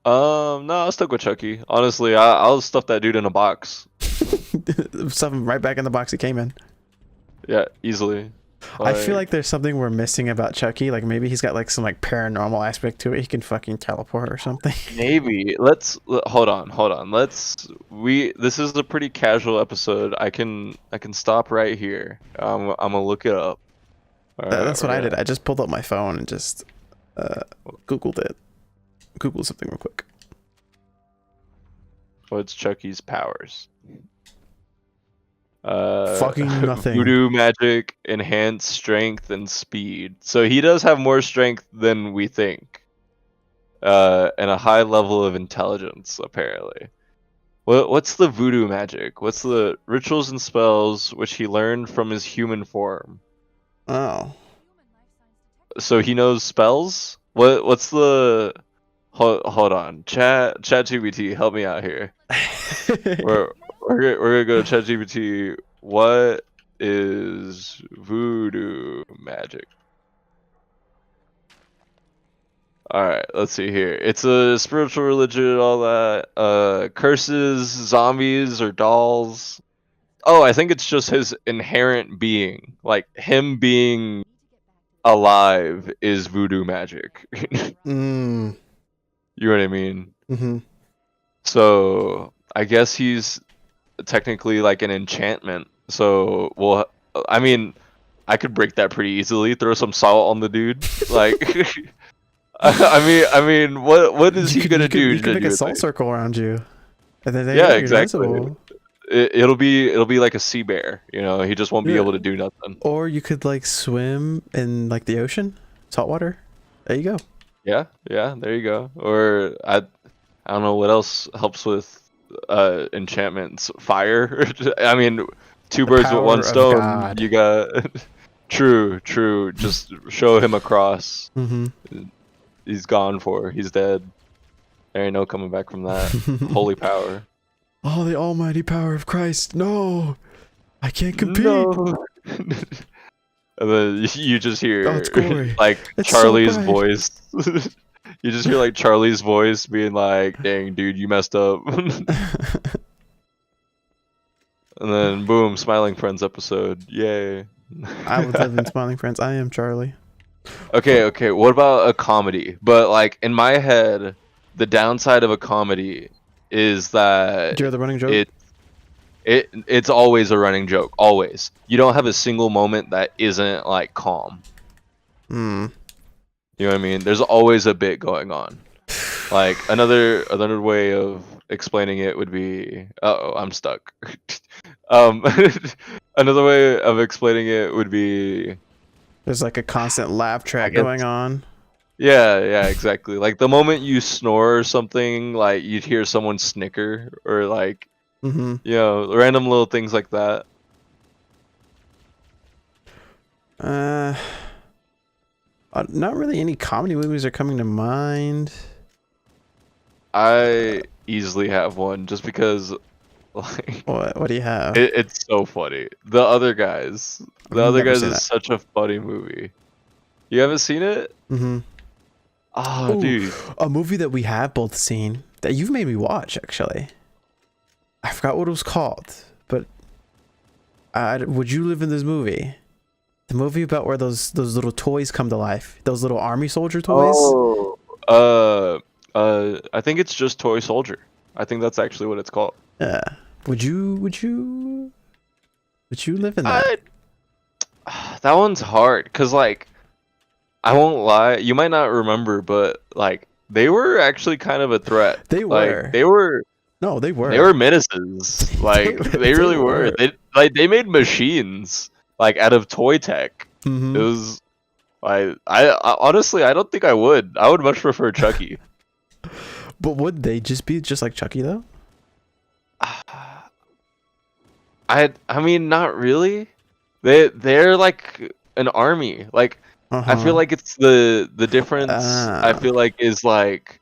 no, I'll stick with Chucky. Honestly, I'll stuff that dude in a box. Stuff him right back in the box he came in. Yeah, easily. I feel like there's something we're missing about Chucky. Like maybe he's got like some like paranormal aspect to it. He can fucking teleport or something. maybe hold on. This is a pretty casual episode. I can stop right here. I'm gonna look it up. All right, That's what I did. I just pulled up my phone and just Googled it. Googled something real quick. What's Chucky's powers? Fucking nothing. Voodoo magic, enhanced strength and speed. So he does have more strength than we think. And a high level of intelligence, apparently. What's the voodoo magic? What's the rituals and spells which he learned from his human form? Oh. So he knows spells? What's the hold on. ChatGPT, help me out here. We're gonna go to ChatGPT. What is voodoo magic? All right, let's see here. It's a spiritual religion, all that. Curses, zombies, or dolls. Oh, I think it's just his inherent being. Like him being alive is voodoo magic. Mm. You know what I mean? Mm-hmm. So I guess he's technically like an enchantment. So, well, I mean, I could break that pretty easily. Throw some salt on the dude. Like, I mean, what is he gonna do? You could make a salt genuinely? circle around you, and then Yeah, you're exactly. invincible. It'll be like a sea bear. You know, he just won't be Yeah. able to do nothing. Or you could like swim in like the ocean, salt water. There you go. Yeah, there you go. Or I don't know what else helps with enchantments. Fire. I mean, two The birds with power one of stone. God. You got true. Just show him a cross. Mm-hmm. He's gone for. He's dead. There ain't no coming back from that. Holy power. Oh, the almighty power of Christ. No, I can't compete. No. And then you just hear Oh, it's gory. like It's so Charlie's bright. voice. You just hear like Charlie's voice being like, "Dang, dude, you messed up." And then boom, Smiling Friends episode. Yay. I would live in Smiling Friends. I am Charlie. Okay. What about a comedy? But like in my head, the downside of a comedy is that Do you hear the running joke? it's always a running joke. Always. You don't have a single moment that isn't like calm. Hmm. You know what I mean? There's always a bit going on. Like another way of explaining it would be, uh-oh, I'm stuck. um, Another way of explaining it would be, There's like a constant laugh I track guess, going on. yeah, exactly. Like the moment you snore or something, like you'd hear someone snicker or like, Mm-hmm. you know, random little things like that. Not really any comedy movies are coming to mind. I easily have one just because, like, What do you have? it's so funny. The Other Guys. The I've Other never Guys seen is that. such a funny movie. You haven't seen it? Mm-hmm. Oh, Ooh, dude. a movie that we have both seen that you've made me watch, actually. I forgot what it was called, but would you live in this movie? The movie about where those little toys come to life. Those little army soldier toys. Oh. I think it's just Toy Soldier. I think that's actually what it's called. Yeah. Would you live in that? That one's hard, cause like, I won't lie, you might not remember, but like, they were actually kind of a threat. They Like, were. they were menaces. Like, they really were. They made machines like out of toy tech. Mm-hmm. It was I honestly I don't think I would. I would much prefer Chucky. But would they just be just like Chucky though? I mean not really. They're like an army. Like I feel like it's the difference I feel like is like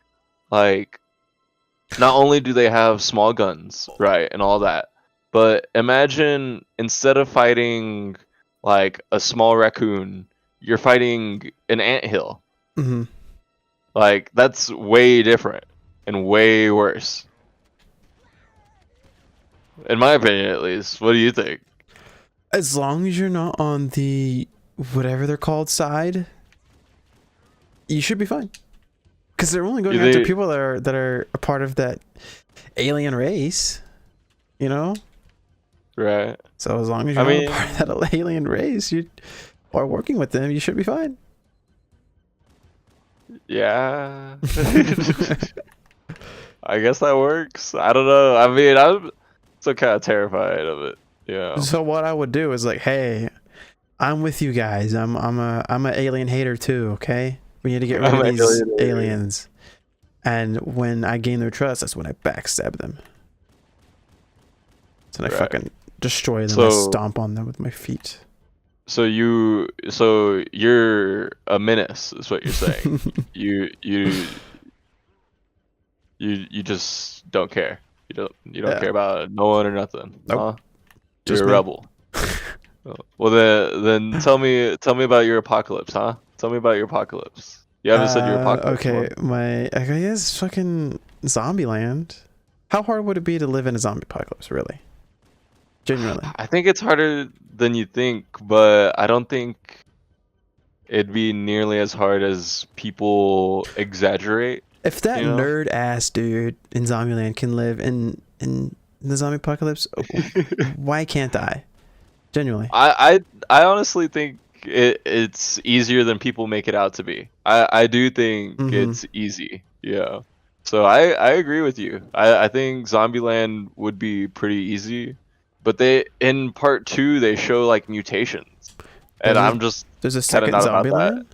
not only do they have small guns, right, and all that, but imagine instead of fighting like a small raccoon, you're fighting an anthill. Mm-hmm. Like that's way different and way worse. In my opinion, at least. What do you think? As long as you're not on the whatever they're called side, you should be fine. Because they're only going after people that are a part of that alien race, you know. Right. So as long as you're not a part of that alien race, you are working with them, you should be fine. Yeah. I guess that works. I don't know. I mean, I'm still kind of terrified of it. Yeah. So what I would do is like, hey, I'm with you guys. I'm an alien hater too. Okay, we need to get rid of these aliens. And when I gain their trust, that's when I backstab them. So I fucking destroy them and stomp on them with my feet. you're a menace, is what you're saying. You you you just don't care. You don't Yeah. care about no one or nothing, Nope. huh? You're Just a me. rebel. Oh, well then tell me about your apocalypse, huh? Tell me about your apocalypse. You haven't said your apocalypse Okay. one. I guess fucking Zombieland. How hard would it be to live in a zombie apocalypse, really? Genuinely. I think it's harder than you think, but I don't think it'd be nearly as hard as people exaggerate, If that you know? nerd ass dude in Zombieland can live in the zombie apocalypse, why can't I? Genuinely. I honestly think it's easier than people make it out to be. I do think Mm-hmm. it's easy. Yeah. So I agree with you. I think Zombieland would be pretty easy, but they in part 2 they show like mutations, and There's a I'm just there's a kind of second not about that. Zombieland?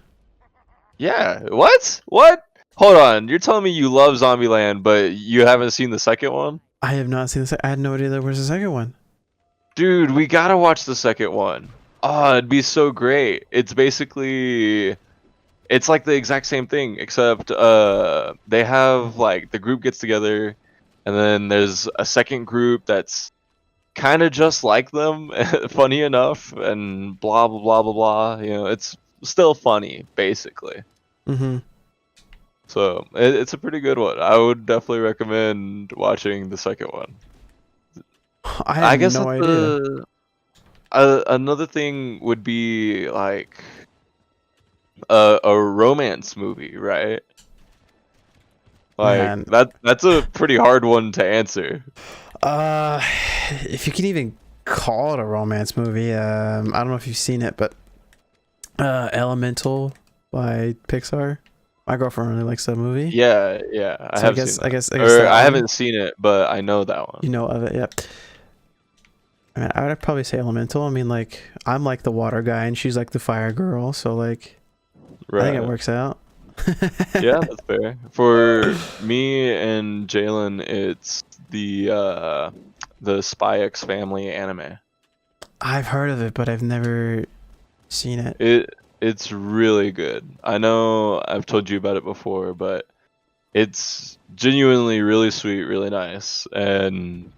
Yeah. What? What? Hold on. You're telling me you love Zombieland, but you haven't seen the second one? I have not seen this. I had no idea there was a second one. Dude, we gotta watch the second one. Oh, it'd be so great. It's like the exact same thing, except they have like the group gets together, and then there's a second group that's kind of just like them, funny enough, and blah blah blah blah blah. It's still funny, basically. Mm-hmm. So it's a pretty good one. I would definitely recommend watching the second one. I I had guess no that's idea. another thing would be like a romance movie, right? Like Man. that's a pretty hard one to answer. Uh, if you can even call it a romance movie, I don't know if you've seen it, but Elemental by Pixar. My girlfriend really likes that movie. Yeah, yeah, I So have seen that. I guess Or that I one, haven't seen it, but I know that one. you know of it, yeah. I mean, I would probably say Elemental. I mean, like, I'm like the water guy and she's like the fire girl, so like, I think it Right. works out. Yeah, that's fair. For me and Jalen, it's the Spy X Family anime. I've heard of it, but I've never seen it. It's really good. I know I've told you about it before, but it's genuinely really sweet, really nice, and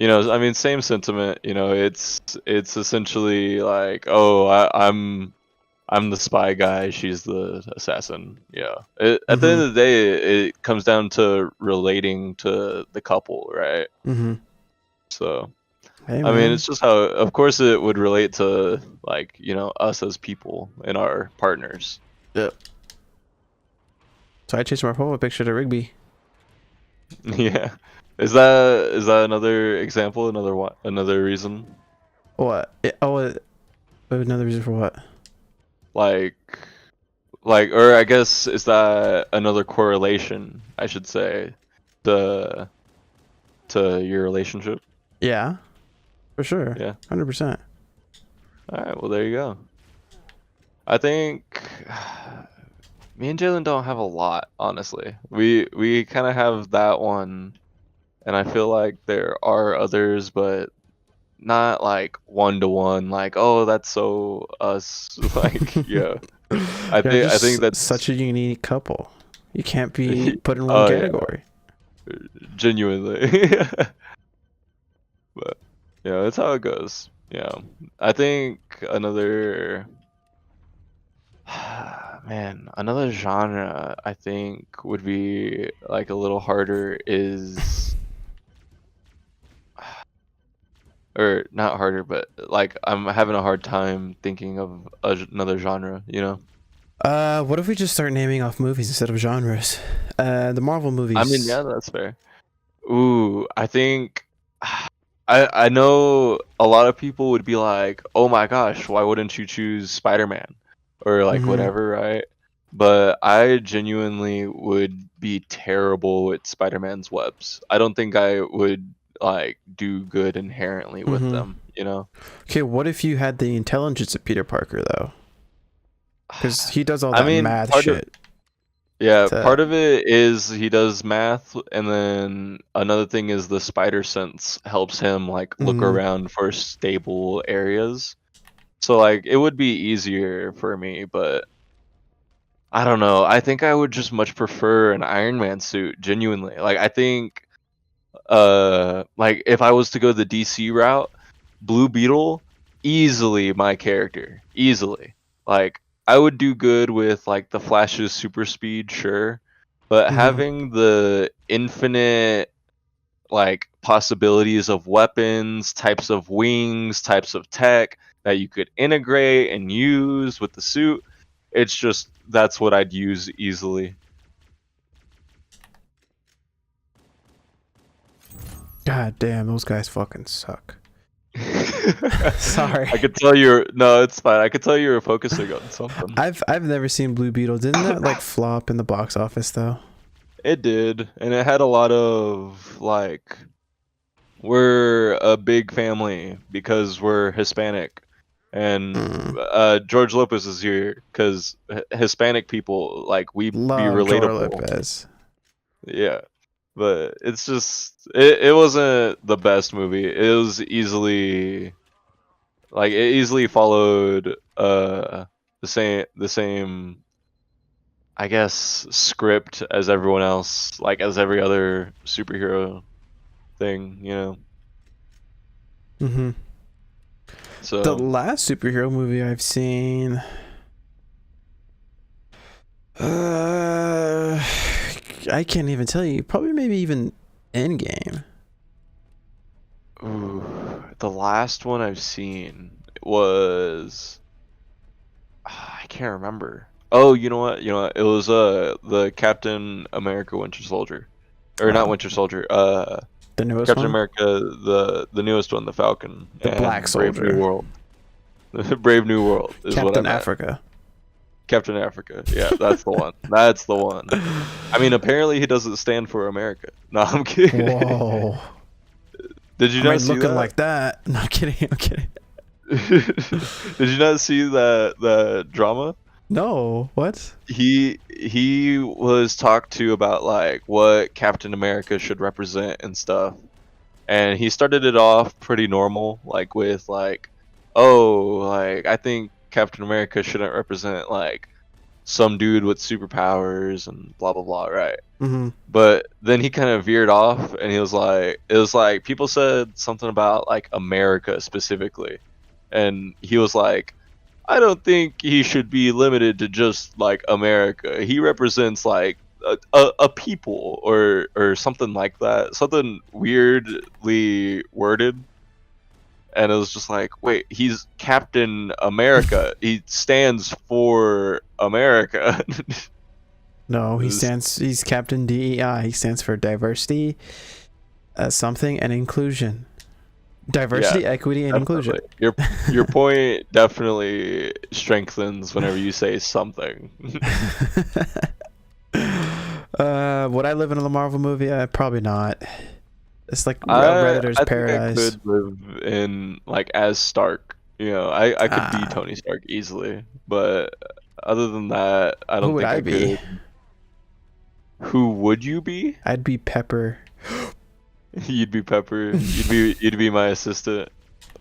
I mean, same sentiment. It's essentially like, oh, I'm the spy guy, she's the assassin. Yeah. At the end Mm-hmm. of the day, it comes down to relating to the couple, right? Mm-hmm. So, Hey, I mean, man. it's just how, of course, it would relate to like us as people and our partners. Yeah. So I changed my profile picture to Rigby. Yeah. Is that another example? Another reason? What? Another reason for what? Like, or I guess is that another correlation? I should say, to your relationship. Yeah, for sure. Yeah. 100%. All right. Well, there you go. I think me and Jalen don't have a lot, honestly. We kind of have that one, and I feel like there are others, but not like one to one. Like, oh, that's so us. Like, yeah. You're I think just that's such a unique couple. You can't be put in one oh yeah, category. genuinely. But that's how it goes. Yeah. I think another man, another genre I think would be like a little harder is or not harder, but like I'm having a hard time thinking of another genre. What if we just start naming off movies instead of genres? The Marvel I mean, movies. yeah, that's fair. Ooh, I think I know a lot of people would be like, "Oh my gosh, why wouldn't you choose Spider-Man?" or like Mm-hmm. whatever, right? But I genuinely would be terrible at Spider-Man's webs. I don't think I would like do good inherently with Mm-hmm. them. Okay, what if you had the intelligence of Peter Parker though? Because he does all I that mean, math shit. To, part of it is he does math, and then another thing is the spider sense helps him like look mm, around for stable areas. So like it would be easier for me, but I don't know. I think I would just much prefer an Iron Man suit, genuinely. Like I think like if I was to go the DC route, Blue Beetle, easily my character. Easily. Like I would do good with like the Flash's super speed, sure. But Mm-hmm. having the infinite like possibilities of weapons, types of wings, types of tech that you could integrate and use with the suit, it's just that's what I'd use easily. God damn, those guys fucking suck. Sorry. I could tell you're no, it's fine. I could tell you were focusing on something. I've never seen Blue Beetle. Didn't that like flop in the box office though? It did, and it had a lot of like we're a big family because we're Hispanic, and Mm. George Lopez is here because Hispanic people like we be Love George relatable. Lopez. Yeah, but it's just it wasn't the best movie. It was easily like it easily followed the same I guess script as everyone else, like as every other superhero thing, you know. Mm-hmm. The So last superhero movie I've seen. I can't even tell you. Probably maybe even Endgame. ooh, the last one I've seen was I can't remember. Oh, you know what? You know what? It was the Captain America Winter Soldier. Or not Oh, Winter Soldier. the newest Captain one, America the newest one, the Falcon the Black and Brave New Soldier, World. Brave New World is what I Captain meant. Africa. Captain Africa. Yeah, that's the one. That's the one. I mean, apparently he doesn't stand for America. No, I'm kidding. Whoa. Did you I not mean, see looking that? like that. No, I'm kidding. I'm kidding. Did you not see that drama? No, what? He was talked to about like what Captain America should represent and stuff. And he started it off pretty normal, like with like, oh, like I think Captain America shouldn't represent like some dude with superpowers and blah blah blah, right? Mm-hmm. But then he kind of veered off, and he was like, it was like people said something about like America specifically, and he was like, I don't think he should be limited to just like America. He represents like a people or something like that, something weirdly worded. And it was just like, wait, he's Captain America. He stands for America. No, It was- he's Captain DEI. He stands for diversity, something, and inclusion. yeah, Diversity, equity, and inclusion. definitely. Your point definitely strengthens whenever you say something. Would I live in a Marvel movie? Probably not. It's like Redditor's I think I paradise. could live in like as Stark. You know, I could be Ah, Tony Stark easily, but other than that, I who don't would think I I be? could. Who would you be? I'd be Pepper. You'd be Pepper. You'd be my assistant.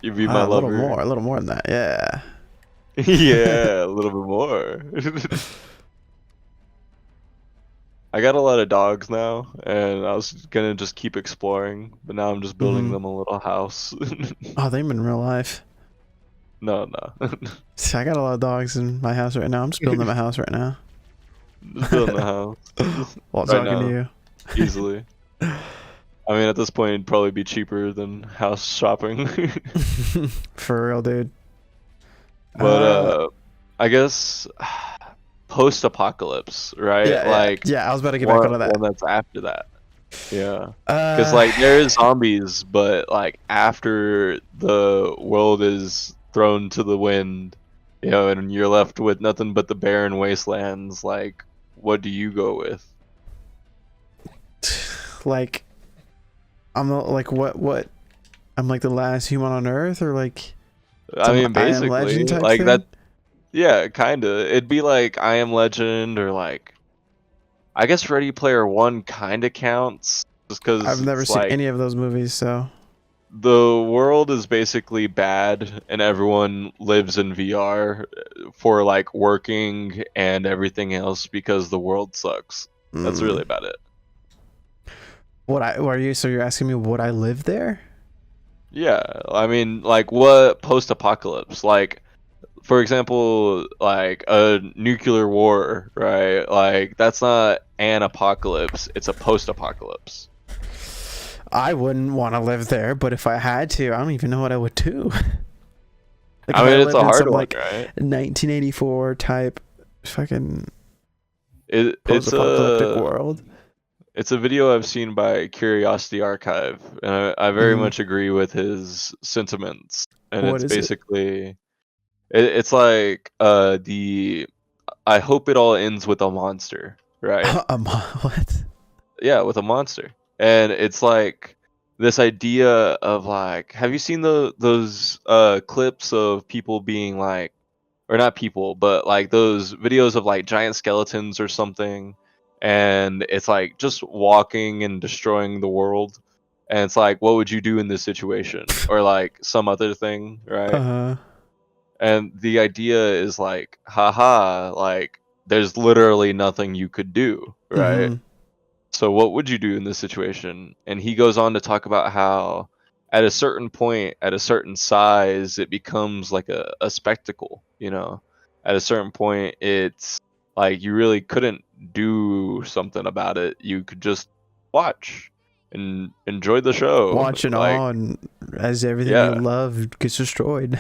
You'd be my Ah, lover. a little more than that. Yeah. Yeah, a little bit more. I got a lot of dogs now, and I was gonna just keep exploring, but now I'm just building Hmm. them a little house. Oh, they've been real life. No, no. I got a lot of dogs in my house right now. I'm just building them a house right now. Just building a house. While Right talking to now, you. easily. I mean, at this point, it'd probably be cheaper than house shopping. For real, dude. But Uh, I guess post-apocalypse, right? yeah. Like Yeah, I was about to get back one onto one that. that's after that. Yeah. Because Uh, like there is zombies, but like after the world is thrown to the wind, you know, and you're left with nothing but the barren wastelands, like what do you go with? like, I'm not like what? I'm like the last human on Earth, or like I some mean, I Am basically, Legend type like thing. that. Yeah, kinda. It'd be like I Am Legend, or like I guess Ready Player One kinda counts, just I've because never it's seen like any of those movies, so the world is basically bad and everyone lives in VR for like working and everything else because the world sucks. That's really about it. So you're asking me would I live there? Yeah, I mean, like what post-apocalypse? Like, for example, like a nuclear war, right? Like that's not an apocalypse; it's a post-apocalypse. I wouldn't want to live there, but if I had to, I don't even know what I would do. Like I if I mean, it's lived a in hard some one, like right? 1984 type fucking It's post-apocalyptic a world. it's a video I've seen by Curiosity Archive, and I very Hmm. much agree with his sentiments. And What it's is it? basically it's like the I hope it all ends with a monster, right? What? Yeah, with a monster. And it's like this idea of like, have you seen those clips of people being like, or not people, but like those videos of like giant skeletons or something, and it's like just walking and destroying the world, and it's like, what would you do in this situation, or like some other thing, right? Uh, And the idea is like, haha, like there's literally nothing you could do, right? mm-hmm. So what would you do in this situation? And he goes on to talk about how at a certain point, at a certain size, it becomes like a spectacle, you know. At a certain point it's like you really couldn't do something about it. You could just watch and enjoy the show. Watching Like, on as everything you yeah. love gets destroyed.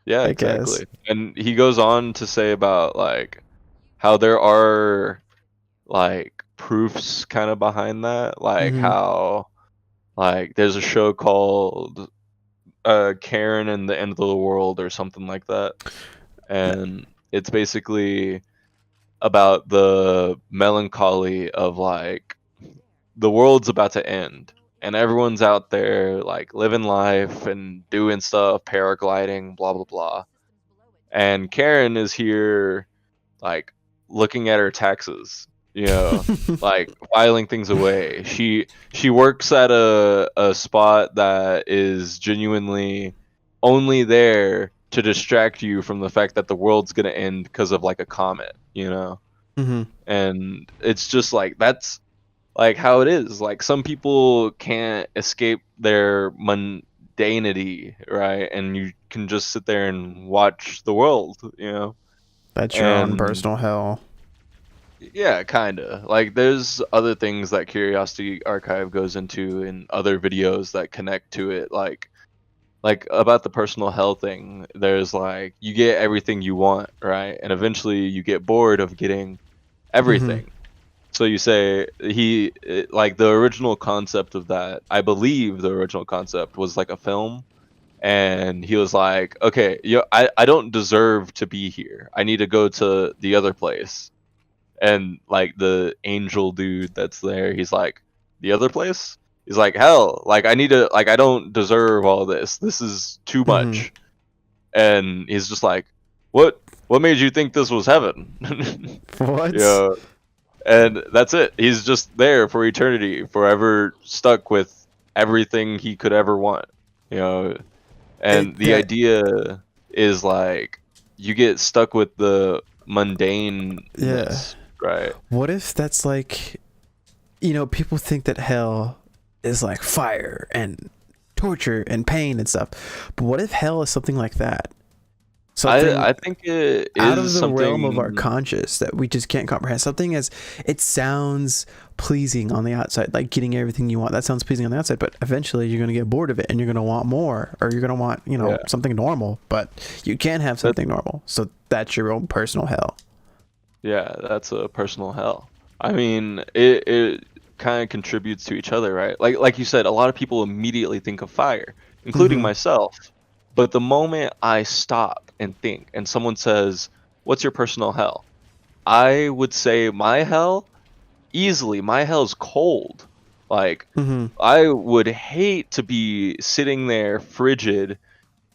Yeah, I guess. exactly. And he goes on to say about like how there are like proofs kind of behind that, like Mm-hmm. how like there's a show called Karen and the End of the World or something like that, and it's basically about the melancholy of like the world's about to end and everyone's out there like living life and doing stuff, paragliding, blah blah blah, and Karen is here like looking at her taxes, you know, like filing things away. She works at a spot that is genuinely only there to distract you from the fact that the world's gonna end because of like a comet, you know. Mm-hmm. And it's just like that's like how it is. Like some people can't escape their mundanity, right? And you can just sit there and watch the world, you know. That's your own And personal hell. yeah, kind of. Like there's other things that Curiosity Archive goes into in other videos that connect to it, like about the personal hell thing. There's like you get everything you want, right? And eventually you get bored of getting Mm-hmm. everything. So you say like the original concept of that, I believe the original concept was like a film, and he was like, "Okay, I don't deserve to be here. I need to go to the other place." And like the angel dude that's there, he's like, the other place, he's like, hell, like I need to, like I don't deserve all this is too Mm-hmm. much. And he's just like, what made you think this was heaven? What? Yeah. And that's it, he's just there for eternity, forever stuck with everything he could ever want, you know. And the That idea is like you get stuck with the yeah. mundaneness, right? What if that's like, people think that hell is like fire and torture and pain and stuff. But what if hell is something like that? Something I think it out of is the realm of our something. conscious that we just can't comprehend. Something as it sounds pleasing on the outside, like getting everything you want. That sounds pleasing on the outside, but eventually you're going to get bored of it and you're going to want more, or you're going to want, Yeah, something normal, but you can't have that something normal. So that's your own personal hell. yeah, that's a personal hell. I mean, it kind of contributes to each other, right? Like you said, a lot of people immediately think of fire, including Mm-hmm. myself. But the moment I stop and think, and someone says, "What's your personal hell?" I would say my hell, easily, my hell's cold. Like Mm-hmm. I would hate to be sitting there frigid,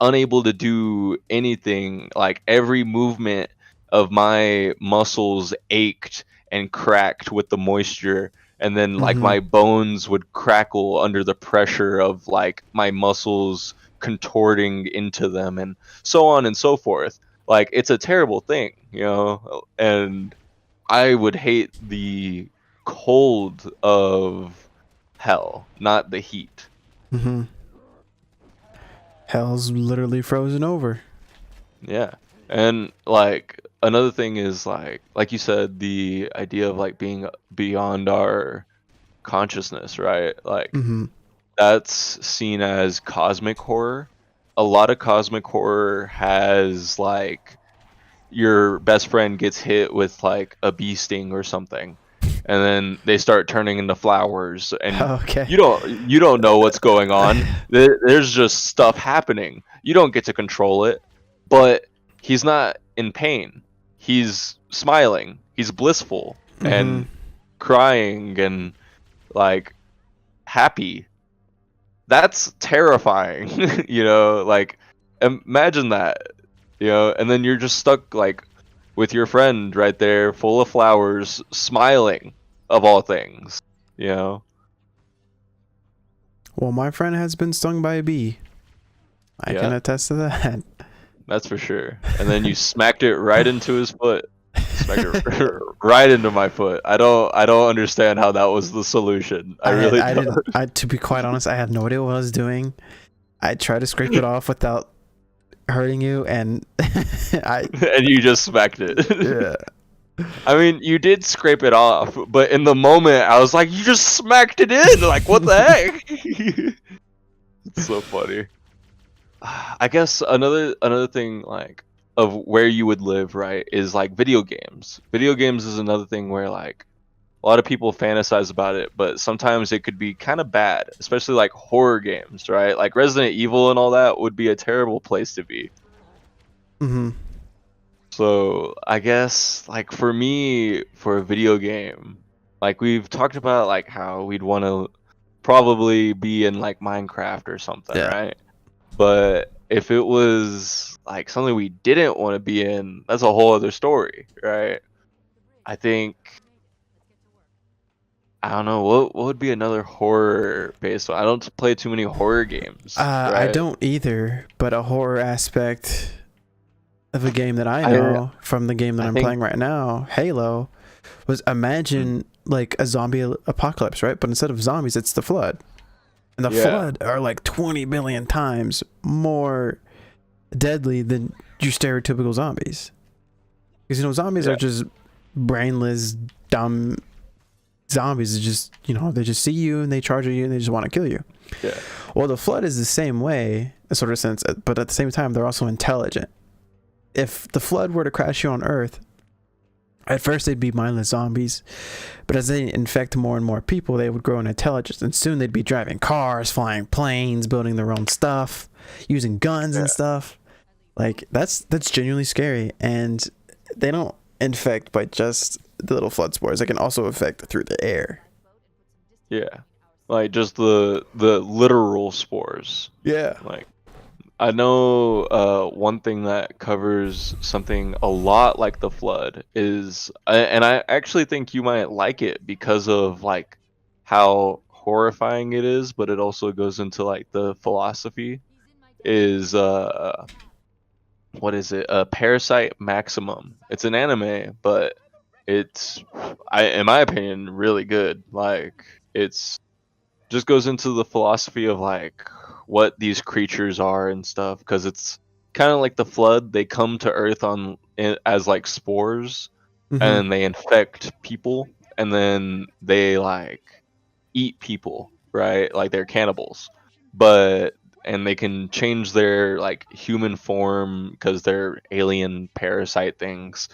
unable to do anything. Like every movement of my muscles ached and cracked with the moisture, and then like my bones would crackle under the pressure of like my muscles contorting into them, and so on and so forth. Like, it's a terrible thing, you know, and I would hate the cold of hell, not the heat. Hell's literally frozen over. Yeah. And like another thing is like you said, the idea of like being beyond our consciousness, right? Like that's seen as cosmic horror. A lot of cosmic horror has like your best friend gets hit with like a bee sting or something, and then they start turning into flowers, and you don't know what's going on. There's just stuff happening. You don't get to control it, but he's not in pain. He's smiling. He's blissful and crying and like happy. That's terrifying. You know, like imagine that, you know, and then you're just stuck like with your friend right there full of flowers smiling, of all things, you know. Well, my friend has been stung by a bee. I can attest to that. That's for sure. And then you smacked it right into his foot. Smacked it right into my foot. I don't understand how that was the solution. I didn't. To be quite honest, I had no idea what I was doing. I tried to scrape it off without hurting you, and and you just smacked it. Yeah. I mean, you did scrape it off, but in the moment, I was like, you just smacked it in. Like, what the heck? It's so funny. I guess another thing, like, of where you would live, right, is like video games. Video games is another thing where like a lot of people fantasize about it, but sometimes it could be kind of bad, especially like horror games, right? Like Resident Evil and all that would be a terrible place to be. So I guess like for me, for a video game, like we've talked about like how we'd want to probably be in like Minecraft or something, right? But if it was like something we didn't want to be in, that's a whole other story, right? I think, I don't know, what would be another horror based one? I don't play too many horror games. Right? I don't either, but a horror aspect of a game that I know from the game that I'm playing right now, Halo, was imagine like a zombie apocalypse, right? But instead of zombies, it's the flood. And the flood are like 20 billion times more deadly than your stereotypical zombies. Because, you know, zombies are just brainless, dumb zombies. They just, you know, they just see you and they charge at you and they just want to kill you. Yeah. Well, the flood is the same way, a sort of sense, but at the same time, they're also intelligent. If the flood were to crash you on Earth, at first they'd be mindless zombies, but as they infect more and more people, they would grow in intelligence, and soon they'd be driving cars, flying planes, building their own stuff, using guns and stuff. Like that's genuinely scary, and they don't infect by just the little flood spores. They can also infect through the air. Yeah, like just the literal spores. Yeah, like. I know one thing that covers something a lot like the flood is, and I actually think you might like it because of like how horrifying it is, but it also goes into like the philosophy, is what is it? Parasite Maximum. It's an anime, but it's, in my opinion, really good. Like it's just goes into the philosophy of like what these creatures are and stuff, because it's kind of like the flood. They come to Earth as like spores, and they infect people, and then they like eat people, right? Like they're cannibals, and they can change their like human form because they're alien parasite things,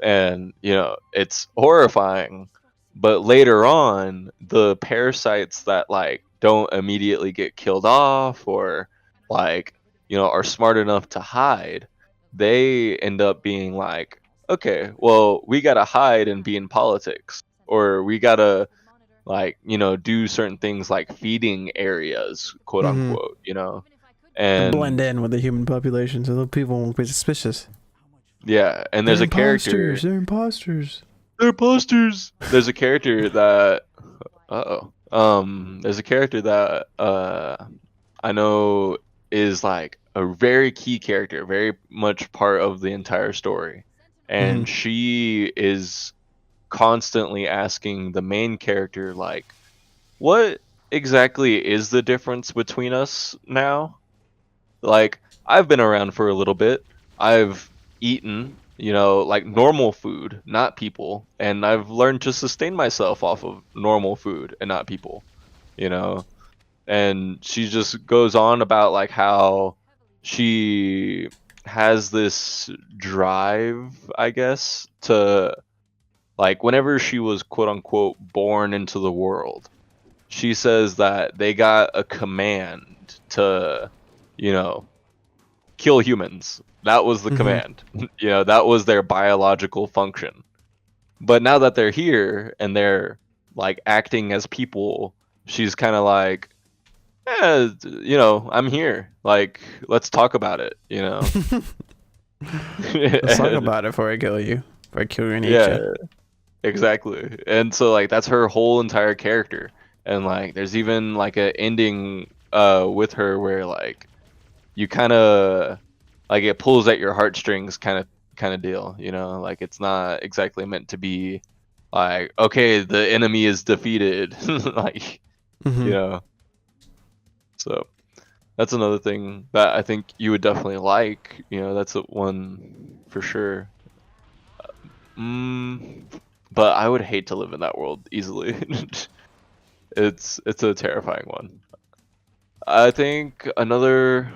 and you know it's horrifying. But later on, the parasites that like don't immediately get killed off, or like, you know, are smart enough to hide, they end up being like, okay, well, we gotta hide and be in politics, or we gotta like, you know, do certain things like feeding areas, quote unquote, you know, and blend in with the human population so the people won't be suspicious. Yeah, and there's a character. They're imposters. They're imposters. There's a character that Uh-oh. There's a character that I know is like a very key character, very much part of the entire story. Hmm. And she is constantly asking the main character like, what exactly is the difference between us now? Like, I've been around for a little bit. I've eaten, like normal food, not people, and I've learned to sustain myself off of normal food and not people, you know? And she just goes on about like how she has this drive, I guess, to like whenever she was quote unquote born into the world, she says that they got a command to, you know, kill humans. That was the Hmm. command. That was their biological function. But now that they're here and they're like acting as people, she's kind of like, yeah, I'm here. Like, let's talk about it. Let's talk And, about it before I kill you. Before I kill you and eat you. yeah, exactly. And so like that's her whole entire character. And like there's even like a ending with her where like you kind of like it pulls at your heartstrings kind of deal, like it's not exactly meant to be like okay, the enemy is defeated like, you Hmm. know. So that's another thing that I think you would definitely like, that's a one for sure. Mm, but I would hate to live in that world easily. It's a terrifying one. I think another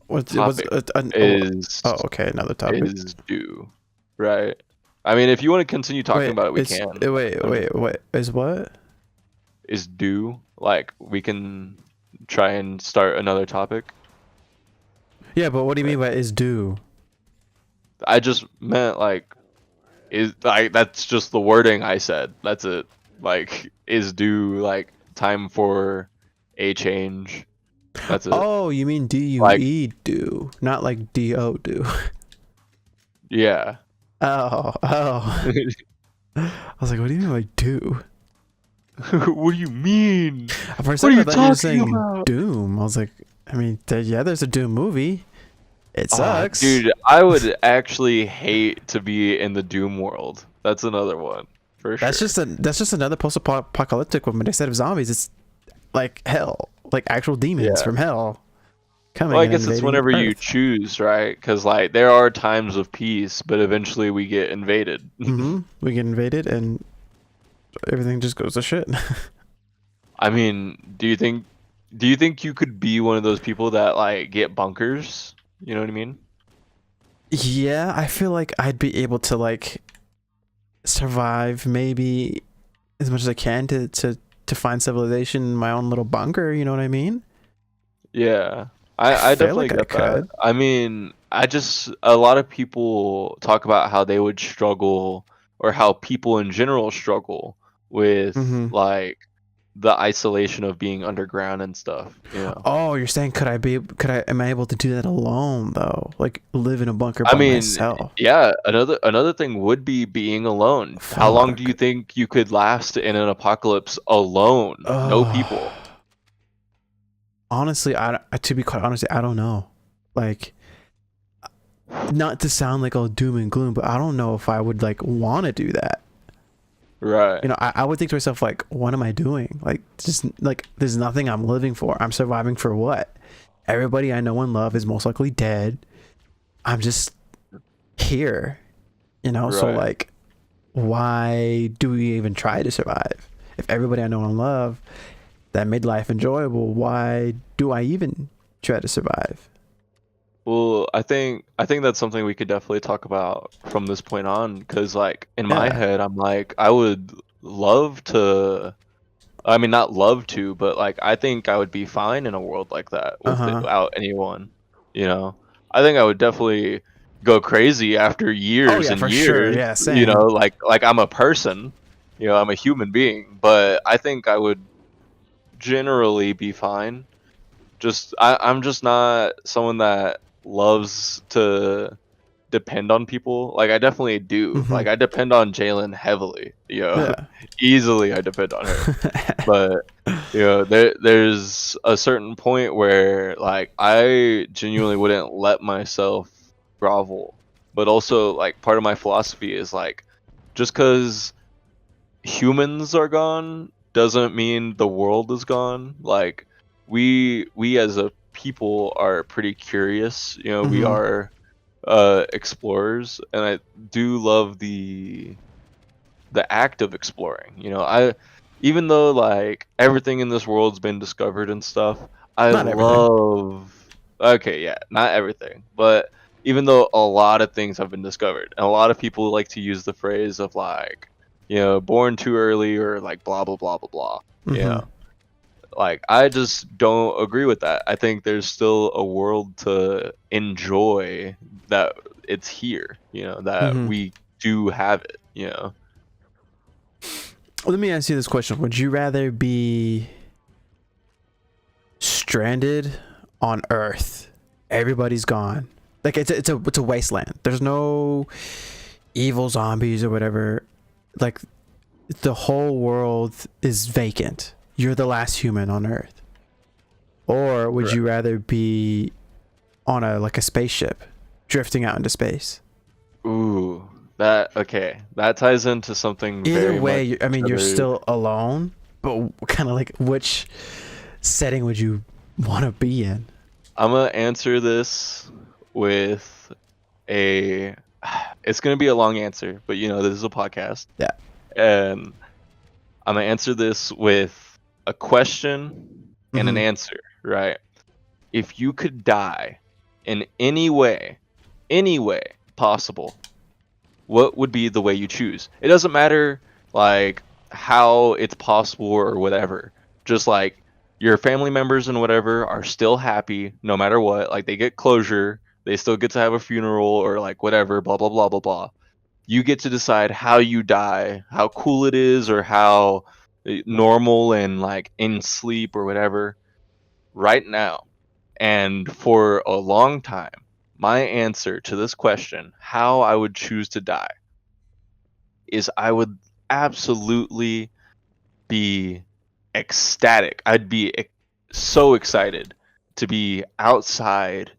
What's topic oh, is oh, okay, another topic. is due, right? I mean, if you want to continue talking Wait, about it, we it's can. wait, I mean, wait, wait. Is what? is due like we can try and start another topic? Yeah, but what do you Right. mean by is due? I just meant like is like that's just the wording I said. That's it. Like is due like time for a change. That's it. Oh, you mean Like DUE do, not like DO do. yeah. Oh, oh. I was like, what do you mean by do? What do you mean? For a What are second, I you thought you were talking saying about? Doom. I was like, I mean, yeah, there's a Doom movie. It Oh, sucks. dude, I would actually hate to be in the Doom world. That's another one for sure. That's just another post-apocalyptic one, but instead of zombies, it's like hell, like actual demons Yeah. from hell Well, coming I and guess it's invading whenever you Earth. choose, right? Because like there are times of peace, but eventually we get invaded. We get invaded and everything just goes to shit. I mean, do you think you could be one of those people that like get bunkers? You know what I mean? Yeah, I feel like I'd be able to like survive maybe as much as I can to find civilization in my own little bunker. You know what I mean? Yeah. I I feel definitely like I get that. could. I mean, a lot of people talk about how they would struggle or how people in general struggle with Hmm. like the isolation of being underground and stuff. Oh, you're saying am I able to do that alone though? Like live in a bunker I by mean, myself? yeah, another thing would be being alone. How long do you Fuck. think you could last in an apocalypse alone? No Oh, people. honestly, to be quite honest, I don't know. Like, not to sound like all doom and gloom, but I don't know if I would like want to do that. Right. I would think to myself like, what am I doing? Like, just like there's nothing I'm living for. I'm surviving for what? Everybody I know and love is most likely dead. I'm just here, So Right. like, why do we even try to survive? If everybody I know and love that made life enjoyable, why do I even try to survive? Well, I think that's something we could definitely talk about from this point on because like in my Yeah. head I'm like I would love to. I mean, not love to, but like I think I would be fine in a world like that Uh huh. without anyone. You know, I think I would definitely go crazy after Oh years yeah, and for sure. years. Yeah, same. Like I'm a person. I'm a human being, but I think I would generally be fine. I'm just not someone that loves to depend on people. Like I definitely do. Mm-hmm. Like I depend on Jalen heavily. Yeah. Easily I depend on her. But there's a certain point where like I genuinely wouldn't let myself grovel. But also like part of my philosophy is like just because humans are gone doesn't mean the world is gone. Like we as a people are pretty curious. We Mm-hmm. are explorers, and I do love the act of exploring. I even though like everything in this world's been discovered and stuff, I Not everything. love okay, yeah, not everything, but even though a lot of things have been discovered, and a lot of people like to use the phrase of like, born too early or like blah blah blah blah blah. You Mm-hmm. know, like I just don't agree with that. I think there's still a world to enjoy that it's here, that Mm-hmm. we do have it, Let me ask you this question: would you rather be stranded on Earth? Everybody's gone. Like it's a wasteland. There's no evil zombies or whatever. Like the whole world is vacant. You're the last human on Earth. Or would Right. you rather be on a spaceship drifting out into space? Ooh, that ties into something Either very much way, I mean, you're other. still alone, but kind of like which setting would you want to be in? I'm gonna answer this with a. It's gonna be a long answer, but this is a podcast, Yeah. and I'm gonna answer this with a question and an Mm-hmm. answer, right? If you could die in any way possible, what would be the way you choose? It doesn't matter like how it's possible or whatever. Just like your family members and whatever are still happy no matter what. Like they get closure, they still get to have a funeral or like whatever, blah blah blah blah blah. You get to decide how you die, how cool it is or how normal and like in sleep or whatever right now. And for a long time, my answer to this question, how I would choose to die, is I would absolutely be ecstatic. I'd be so excited to be outside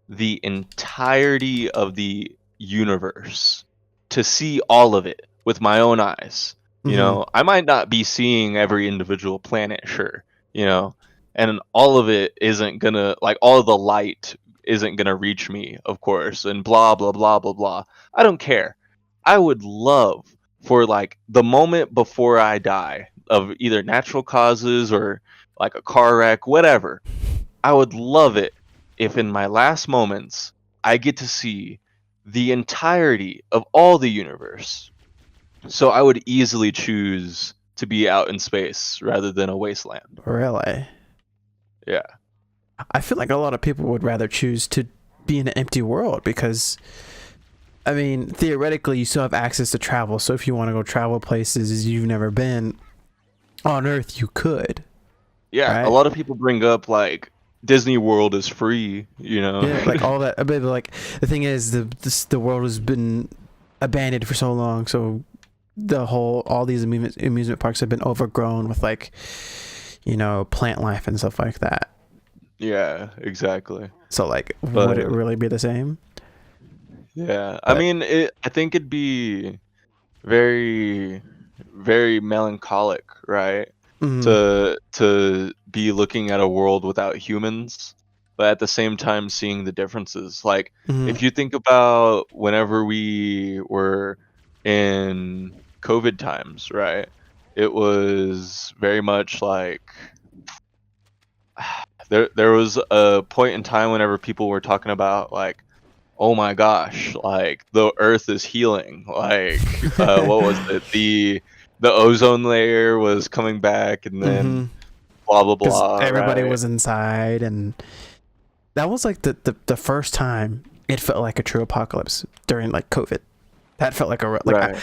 the entirety of the universe, to see all of it with my own eyes. Mm-hmm. I might not be seeing every individual planet, sure, and all of it isn't gonna, like, all of the light isn't gonna reach me, of course, and blah blah blah blah blah. I don't care. I would love for like the moment before I die of either natural causes or like a car wreck, whatever. I would love it if in my last moments I get to see the entirety of all the universe. So I would easily choose to be out in space rather than a wasteland. Really? Yeah. I feel like a lot of people would rather choose to be in an empty world because, I mean, theoretically, you still have access to travel. So if you want to go travel places you've never been on Earth, you could. Yeah, a Right? lot of people bring up like Disney World is free, Yeah, like all that. But like the thing is, the world has been abandoned for so long. So all these amusement parks have been overgrown with like, plant life and stuff like that. Yeah, exactly. So like, would it But really be the same? yeah, I But mean, I think it'd be very, very melancholic, right? mm, To be looking at a world without humans, but at the same time seeing the differences. Like mm, if you think about whenever we were in COVID times, right? It was very much like there was a point in time whenever people were talking about like, oh my gosh, like the earth is healing, like what was it, the ozone layer was coming back, and then mm-hmm. blah blah Because blah, everybody right? was inside, and that was like the first time it felt like a true apocalypse during like COVID. That felt like Right.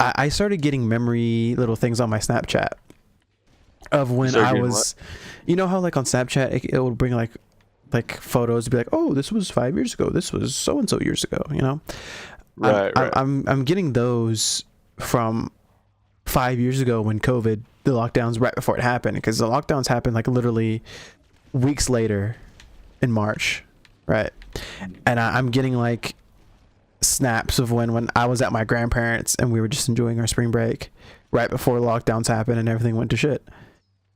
I started getting memory little things on my Snapchat of You when start I getting what? was, how like on Snapchat it would bring like like photos to be like, oh, this was 5 years ago. This was so and so years ago. You know, Right, right. I'm getting those from 5 years ago when COVID, the lockdowns right before it happened, because the lockdowns happened like literally weeks later in March, right? And I'm getting like snaps of when I was at my grandparents and we were just enjoying our spring break right before lockdowns happened and everything went to shit.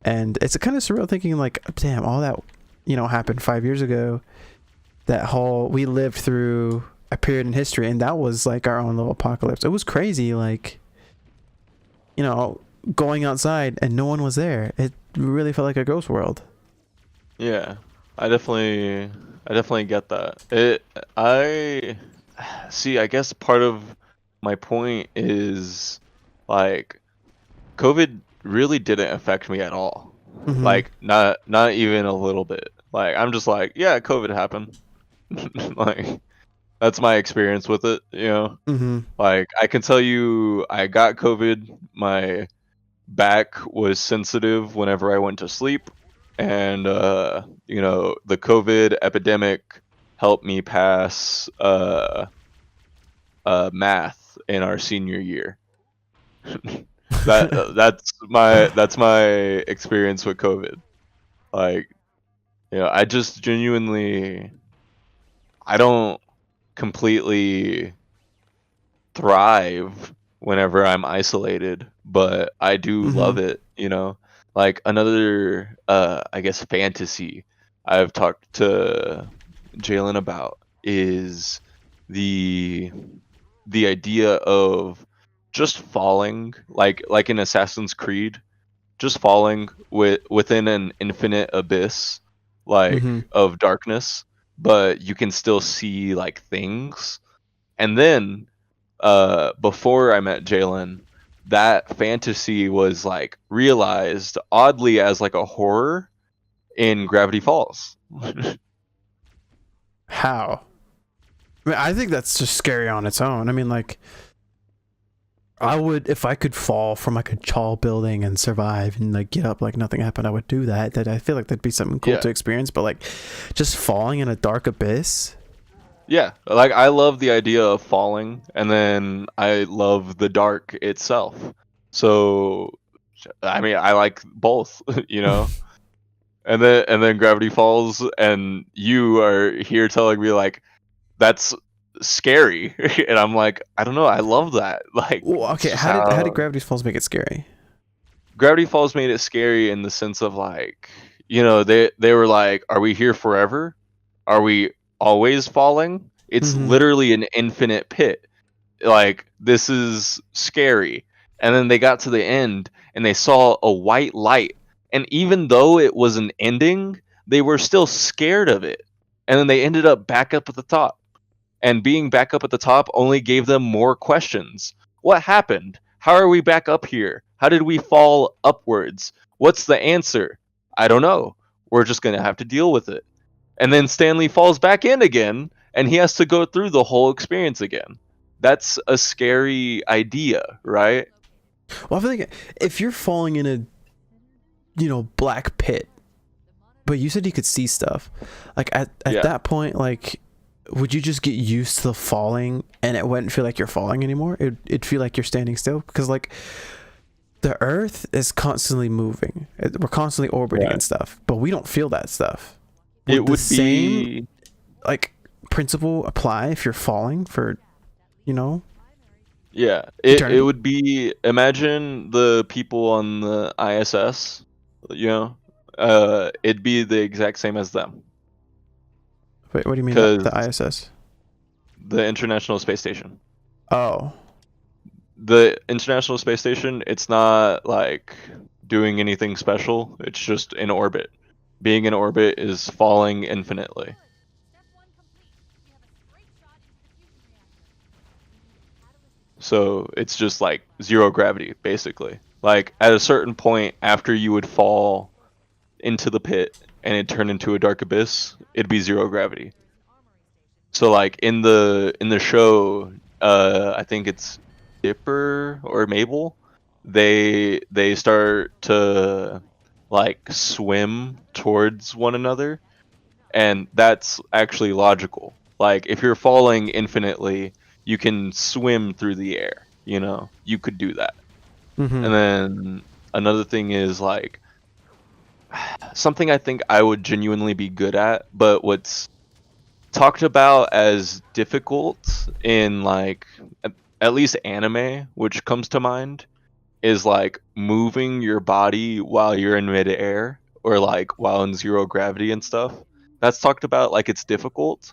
And it's a kind of surreal thinking like, damn, all that, you know, happened 5 years ago. That whole, we lived through a period in history, and that was like our own little apocalypse. It was crazy, like, you know, going outside and no one was there. It really felt like a ghost world. Yeah, I definitely get that. I see. I guess part of my point is like COVID really didn't affect me at all. Mm-hmm. Like not even a little bit. Like I'm just like, yeah, COVID happened. Like that's my experience with it, you know. Mm-hmm. Like I can tell you I got COVID. My back was sensitive whenever I went to sleep, and you know, the COVID epidemic helped me pass math in our senior year. That's my experience with COVID. Like, you know, I just genuinely I don't completely thrive whenever I'm isolated, but I do Mm-hmm. love it, you know. Like another I guess fantasy I've talked to Jalen about is the the idea of just falling like in Assassin's Creed, just falling within an infinite abyss like Mm-hmm. of darkness, but you can still see like things. And then before I met Jalen, that fantasy was like realized oddly as like a horror in Gravity Falls. How? I mean, I think that's just scary on its own. I mean, like, I would, if I could fall from like a tall building and survive and like get up like nothing happened, I would do that. That I feel like that'd be something cool Yeah. to experience. But like, just falling in a dark abyss. Yeah, like I love the idea of falling, and then I love the dark itself. So, I mean, I like both, you know. And then Gravity Falls, and you are here telling me like that's scary, and I'm like, I don't know, I love that. Like, Well, it's okay, just how did how Gravity Falls make it scary? Gravity Falls made it scary in the sense of like, you know, they were like, are we here forever? Are we always falling? It's Mm-hmm. literally an infinite pit. Like this is scary. And then they got to the end and they saw a white light. And even though it was an ending, they were still scared of it. And then they ended up back up at the top. And being back up at the top only gave them more questions. What happened? How are we back up here? How did we fall upwards? What's the answer? I don't know. We're just going to have to deal with it. And then Stanley falls back in again, and he has to go through the whole experience again. That's a scary idea, right? Well, I feel like if you're falling in a, you know, black pit, but you said you could see stuff, like at Yeah. that point, like, would you just get used to the falling and it wouldn't feel like you're falling anymore? It'd feel like you're standing still, because like the Earth is constantly moving. We're constantly orbiting Right. and stuff, but we don't feel that stuff. It Would the would same be like principle apply if you're falling for, you know, yeah. It eternity? would be imagine the people on the ISS, you know. It'd be the exact same as them Wait, what do you mean cuz the ISS? the International Space Station. Oh, The International Space Station, it's not like doing anything special. It's just in orbit. Being in orbit is falling infinitely. So it's just like zero gravity, basically. Like at a certain point, after you would fall into the pit and it turned into a dark abyss, it'd be zero gravity. So like in the show, I think it's Dipper or Mabel, they start to like swim towards one another, and that's actually logical. Like if you're falling infinitely, you can swim through the air, you know, you could do that. Mm-hmm. And then another thing is like something I think I would genuinely be good at, but what's talked about as difficult in like at least anime, which comes to mind, is like moving your body while you're in midair or like while in zero gravity and stuff. That's talked about like it's difficult.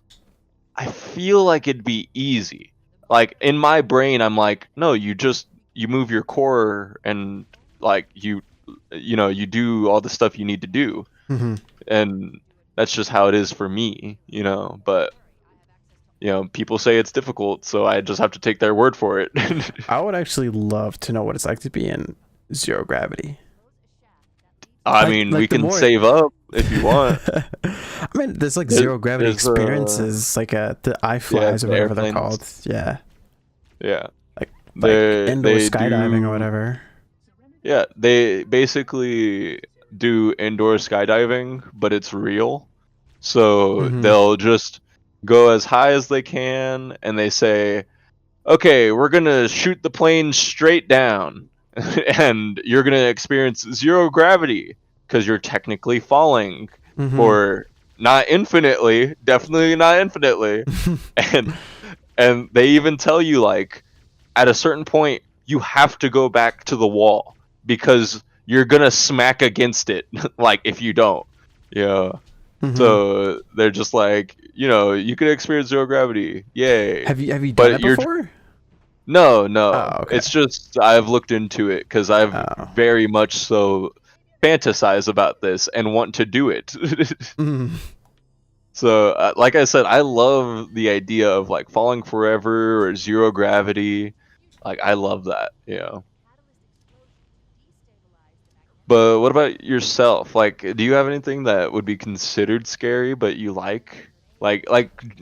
I feel like it'd be easy. Like in my brain, I'm like, no, you move your core and like you know you do all the stuff you need to do, Mm-hmm. and that's just how it is for me, you know. But you know, people say it's difficult, so I just have to take their word for it. I would actually love to know what it's like to be in zero gravity. I Like, mean, we like the can more. save up if you want. I mean, there's like There- zero gravity there's experiences, like the yeah, iFlies or the whatever they're airplanes. called. Yeah, Yeah, like indoor they skydiving or do. whatever. Yeah, they basically do indoor skydiving, but it's real. So Mm-hmm. they'll just go as high as they can, and they say, "Okay, we're gonna shoot the plane straight down, and you're gonna experience zero gravity because you're technically falling Mm-hmm. for not infinitely, definitely not infinitely." And they even tell you like at a certain point you have to go back to the wall because you're gonna smack against it like if you don't, yeah. Mm-hmm. So they're just like, you know, you can experience zero gravity, yay. Have you done But it you're before? no, Oh, okay. it's just I've looked into it because I've Oh. very much so fantasize about this and want to do it. Mm. So like I said, I love the idea of like falling forever or zero gravity. Like I love that, you know. But what about yourself? Like, do you have anything that would be considered scary but you like? Like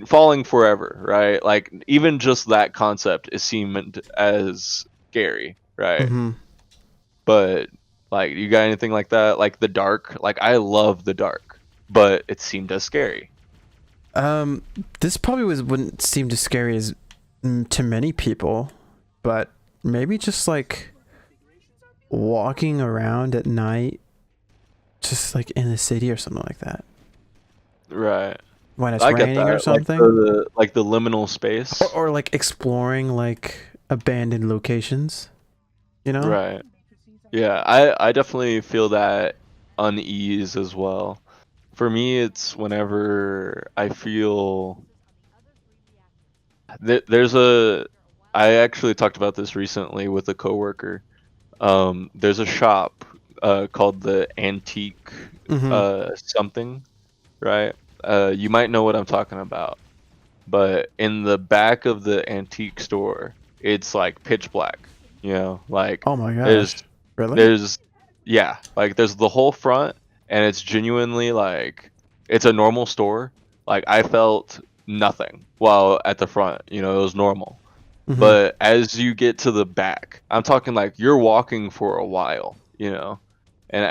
falling forever, right? Like even just that concept is seen as scary, right? Mm-hmm. But like you got anything like that? Like the dark? Like I love the dark, but it seemed as scary. Um, this probably wouldn't seem as scary as to many people, but maybe just like walking around at night, just like in the city or something like that, Right. when it's I get raining or that. Like something, the liminal space. or like exploring like abandoned locations, you know? Right. Yeah, I definitely feel that unease as well. For me, it's whenever I feel there's a. I actually talked about this recently with a coworker. There's a shop called the Antique Mm-hmm. something, right? You might know what I'm talking about. But in the back of the antique store, it's like pitch black. You know, like Oh my there's gosh, really? there's yeah, like there's the whole front, and it's genuinely like it's a normal store. Like I felt nothing while at the front, you know, it was normal. Mm-hmm. But as you get to the back, I'm talking like you're walking for a while, you know, and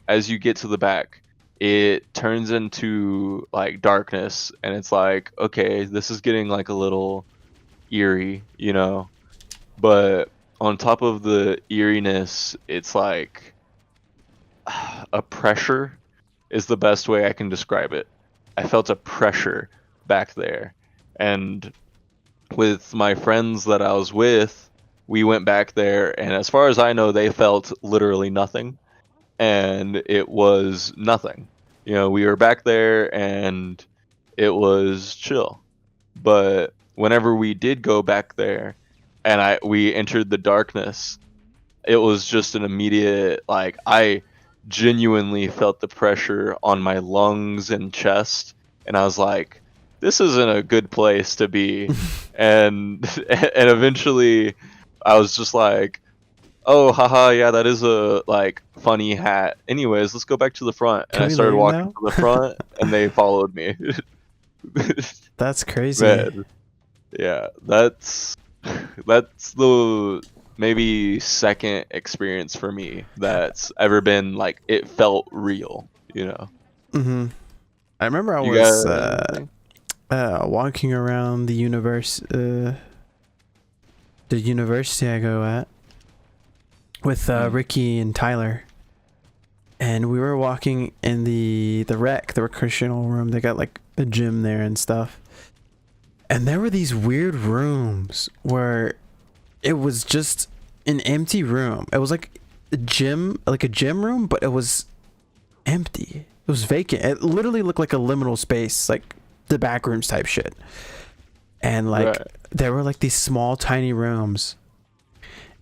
as you get to the back, it turns into like darkness, and it's like, okay, this is getting like a little eerie, you know. But on top of the eeriness, it's like a pressure is the best way I can describe it. I felt a pressure back there, and with my friends that I was with, we went back there, and as far as I know, they felt literally nothing, and it was nothing. You know, we were back there, and it was chill. But whenever we did go back there, and we entered the darkness, it was just an immediate like I genuinely felt the pressure on my lungs and chest, and I was like, this isn't a good place to be. And and eventually I was just like, oh haha, yeah, that is a like funny hat. Anyways, let's go back to the front. And Can I we started leave walking now? to the front, and they followed me. That's crazy. Man, yeah, that's the maybe second experience for me that's ever been like it felt real, you know. Mm-hmm. I remember I You was got anything? walking around the university I go at with Ricky and Tyler, and we were walking in the recreational room. They got like a gym there and stuff, and there were these weird rooms where it was just an empty room. It was like a gym room, but it was empty. It was vacant. It literally looked like a liminal space, like the back rooms type shit. And like there were like these small tiny rooms,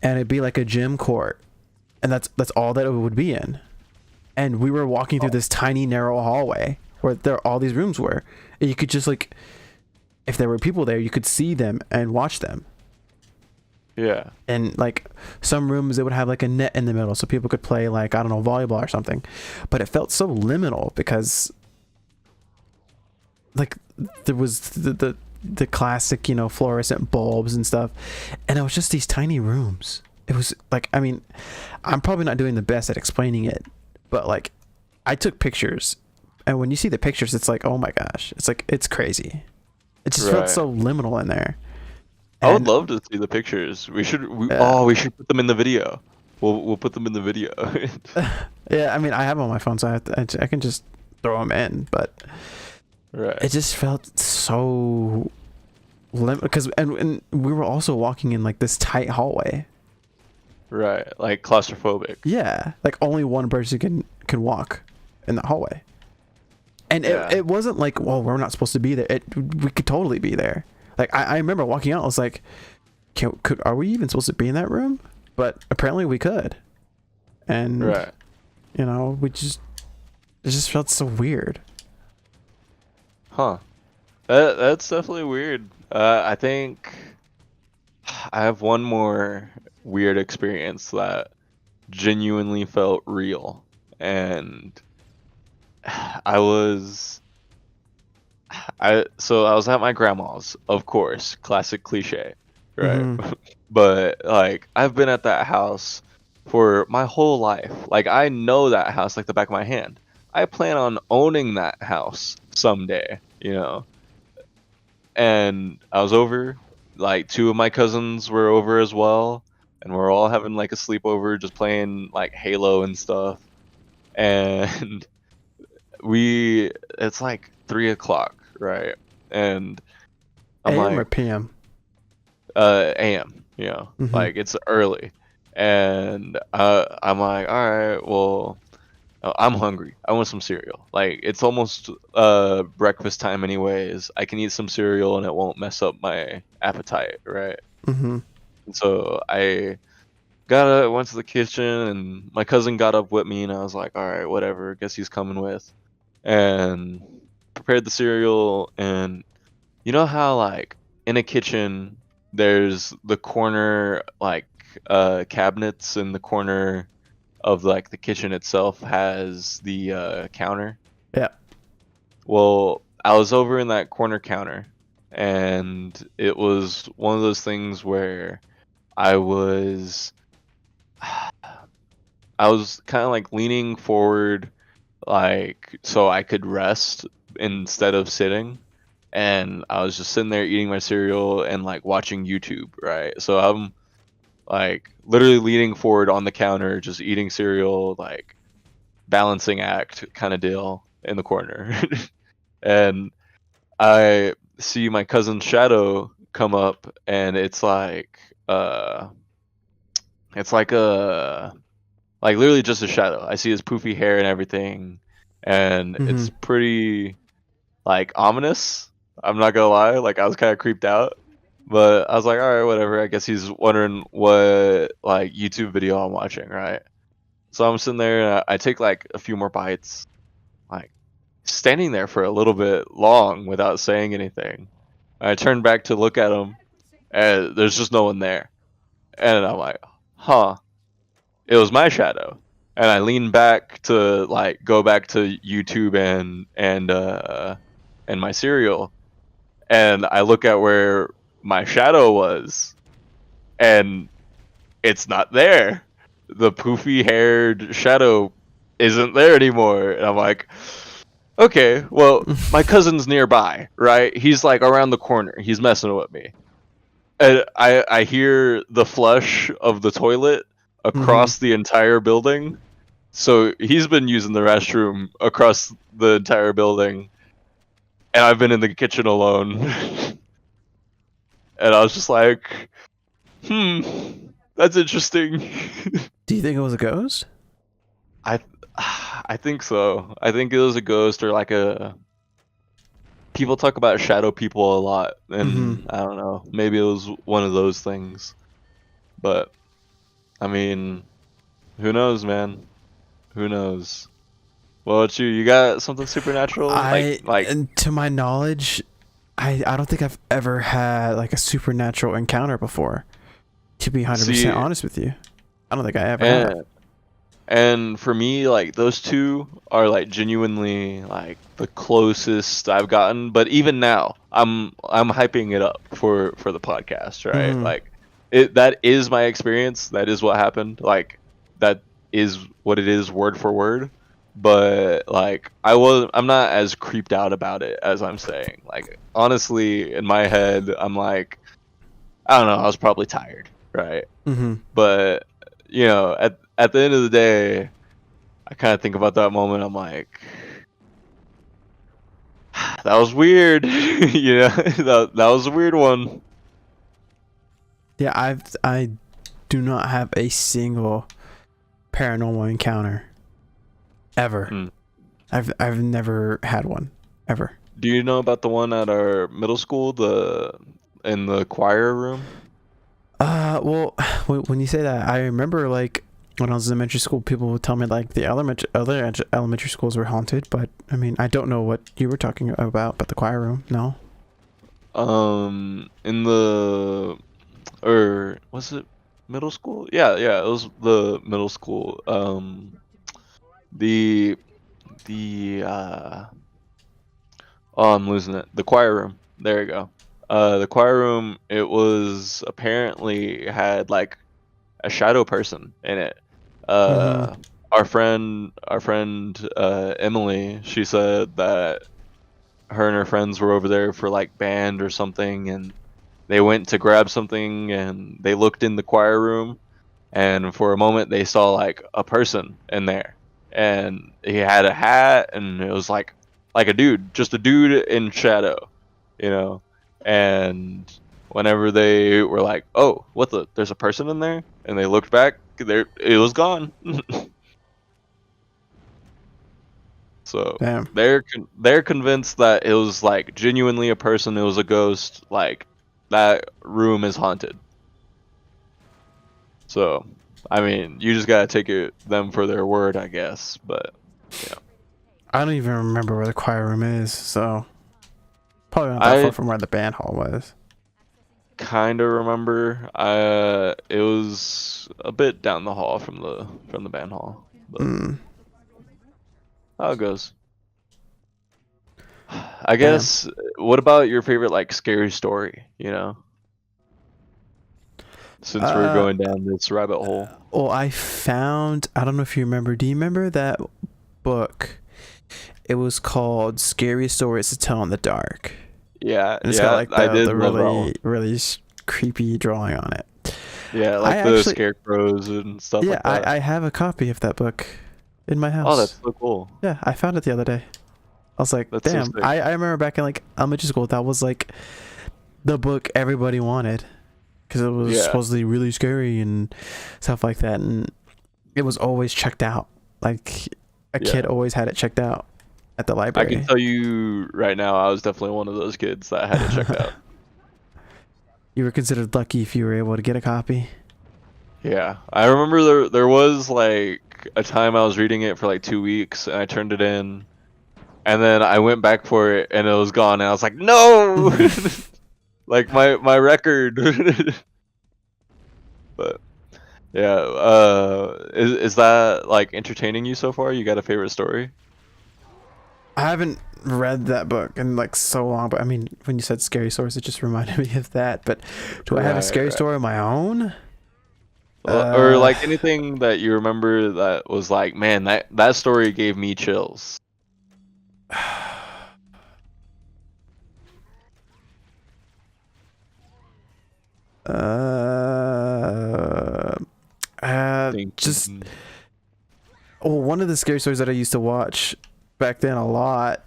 and it'd be like a gym court, and that's all that it would be in. And we were walking through this tiny narrow hallway where all these rooms were, and you could just like, if there were people there, you could see them and watch them. Yeah. And like some rooms, they would have like a net in the middle so people could play like, I don't know, volleyball or something. But it felt so liminal because like there was the classic, you know, fluorescent bulbs and stuff, and it was just these tiny rooms. It was like, I mean, I'm probably not doing the best at explaining it, but like I took pictures, and when you see the pictures, it's like, oh my gosh, it's like, it's crazy. It just felt so liminal in there. I would love to see the pictures. We should put them in the video. We'll put them in the video. Yeah, I mean, I have them on my phone, so I can just throw them in, but it just felt so because and we were also walking in like this tight hallway. Right, like claustrophobic. Yeah, like only one person can walk in the hallway, and it wasn't like, well, we're not supposed to be there. We could totally be there. Like I remember walking out, I was like, are we even supposed to be in that room? But apparently we could, and you know, it just felt so weird. Huh. That's definitely weird. I think I have one more weird experience that genuinely felt real, and I was at my grandma's, of course, classic cliche, right? Mm-hmm. But like I've been at that house for my whole life. Like I know that house like the back of my hand. I plan on owning that house someday, you know. And I was over, like 2 of my cousins were over as well, and we're all having like a sleepover, just playing like Halo and stuff. And it's like 3:00, right? And I'm AM like, or PM? AM, you know, like it's early, and I'm like, all right, well, I'm hungry. I want some cereal. Like it's almost breakfast time anyways. I can eat some cereal and it won't mess up my appetite, right? And so I went to the kitchen, and my cousin got up with me, and I was like, all right, whatever, guess he's coming with, and prepared the cereal. And you know how like in a kitchen there's the corner like cabinets in the corner of like the kitchen itself has the counter. Yeah. Well, I was over in that corner counter, and it was one of those things where I was kind of like leaning forward, like so I could rest instead of sitting, and I was just sitting there eating my cereal and like watching YouTube, right? So I'm like literally leaning forward on the counter, just eating cereal, like balancing act kind of deal in the corner. And I see my cousin's shadow come up, and it's like literally just a shadow. I see his poofy hair and everything, and it's pretty like ominous. I'm not gonna lie, like I was kind of creeped out. But I was like, all right, whatever. I guess he's wondering what like YouTube video I'm watching, right? So I'm sitting there, and I take like a few more bites, like standing there for a little bit long without saying anything. I turn back to look at him, and there's just no one there. And I'm like, huh, it was my shadow. And I lean back to like go back to YouTube and my cereal, and I look at where my shadow was, and it's not there. The poofy haired shadow isn't there anymore. And I'm like, Okay, well, my cousin's nearby, right? He's like around the corner. He's messing with me. And I hear the flush of the toilet across the entire building. So he's been using the restroom across the entire building. And I've been in the kitchen alone. And I was just like, that's interesting. Do you think it was a ghost? I think so. I think it was a ghost or like a. People talk about shadow people a lot, and I don't know. Maybe it was one of those things. But I mean, who knows, man? Who knows? Well, it's you. You got something supernatural? And to my knowledge, I don't think I've ever had like a supernatural encounter before. To be 100% honest with you, I don't think I ever have. And for me, like those two are like genuinely like the closest I've gotten. But even now, I'm hyping it up for the podcast, right? Like that is my experience. That is what happened. Like that is what it is, word for word. But like I'm not as creeped out about it as I'm saying. Like honestly, in my head, I'm like, I don't know. I was probably tired, right? But you know, at the end of the day, I kind of think about that moment. I'm like, that was weird. You know, that was a weird one. Yeah, I do not have a single paranormal encounter ever. I've never had one ever. Do you know about the one at our middle school, in the choir room? Well, when you say that, I remember like when I was in elementary school, people would tell me like the other elementary schools were haunted, but I mean, I don't know what you were talking about, but the choir room, no. In the, or was it middle school? Yeah, it was the middle school. The oh, I'm losing it. The choir room. There you go. The choir room. It was apparently had like a shadow person in it. Our friend Emily, she said that her and her friends were over there for like band or something, and they went to grab something, and they looked in the choir room, and for a moment they saw like a person in there, and he had a hat, and it was like a dude, just a dude in shadow, you know. And whenever they were like, oh, there's a person in there, and they looked back, it was gone. So Damn. they're convinced that it was like genuinely a person, it was a ghost, like that room is haunted. So I mean, you just gotta take them for their word, I guess. But yeah, I don't even remember where the choir room is, so probably not that far from where the band hall was. Kind of remember. It was a bit down the hall from the band hall. But how it goes. I guess. What about your favorite like scary story? You know, since we're going down this rabbit hole. Well, I don't know if you remember. Do you remember that book? It was called Scariest Stories to Tell in the Dark. Yeah, and it's got like the really creepy drawing on it. Yeah, like the scarecrows and stuff like that. Yeah, I have a copy of that book in my house. Oh, that's so cool. Yeah, I found it the other day. I was like, that's damn. So I remember back in like elementary school, that was like the book everybody wanted because it was supposedly really scary and stuff like that, and it was always checked out. Like a kid always had it checked out at the library. I can tell you right now, I was definitely one of those kids that had it checked out. You were considered lucky if you were able to get a copy. Yeah, I remember there was like a time I was reading it for like 2 weeks, and I turned it in, and then I went back for it, and it was gone, and I was like, no, like my record. But yeah, is that like entertaining you so far? You got a favorite story? I haven't read that book in like so long, but I mean, when you said scary stories, it just reminded me of that. But do I have a scary story of my own? Or like anything that you remember that was like, man, that story gave me chills. Uh, just Thinking. one of the scary stories that I used to watch back then a lot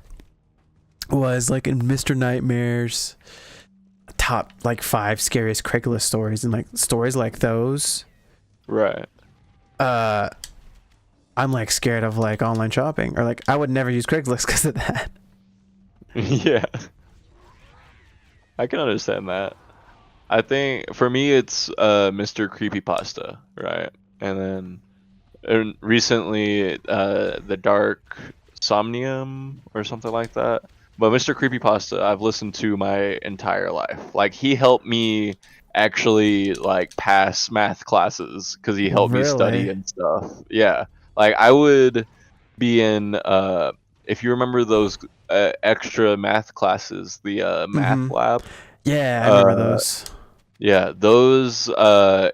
was like in Mr. Nightmare's top like 5 scariest Craigslist stories, and like stories like those. Right. I'm like scared of like online shopping, or like I would never use Craigslist because of that. Yeah. I can understand that. I think for me it's Mr. Creepypasta, right? And recently the Dark Somnium or something like that. But Mr. Creepypasta I've listened to my entire life. Like he helped me actually like pass math classes cuz he helped me study Really? and stuff. Yeah. Like I would be in if you remember those extra math classes, the math Mm-hmm. lab. Yeah, I remember Uh those. yeah, those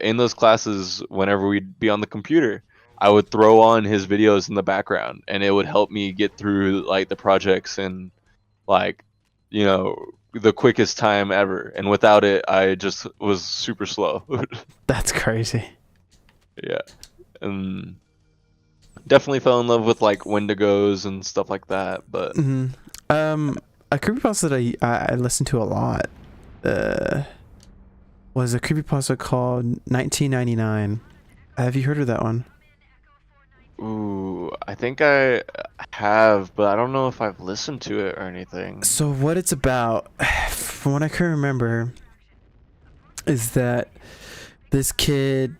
in those classes, whenever we'd be on the computer, I would throw on his videos in the background, and it would help me get through like the projects in like you know the quickest time ever. And without it, I just was super slow. That's crazy. Yeah, and definitely fell in love with like Wendigos and stuff like that. But Mm-hmm. A creepypasta that I listened to a lot was a creepypasta called 1999. Have you heard of that one? ooh, I think I have, but I don't know if I've listened to it or anything. So what it's about, from what I can remember, is that this kid,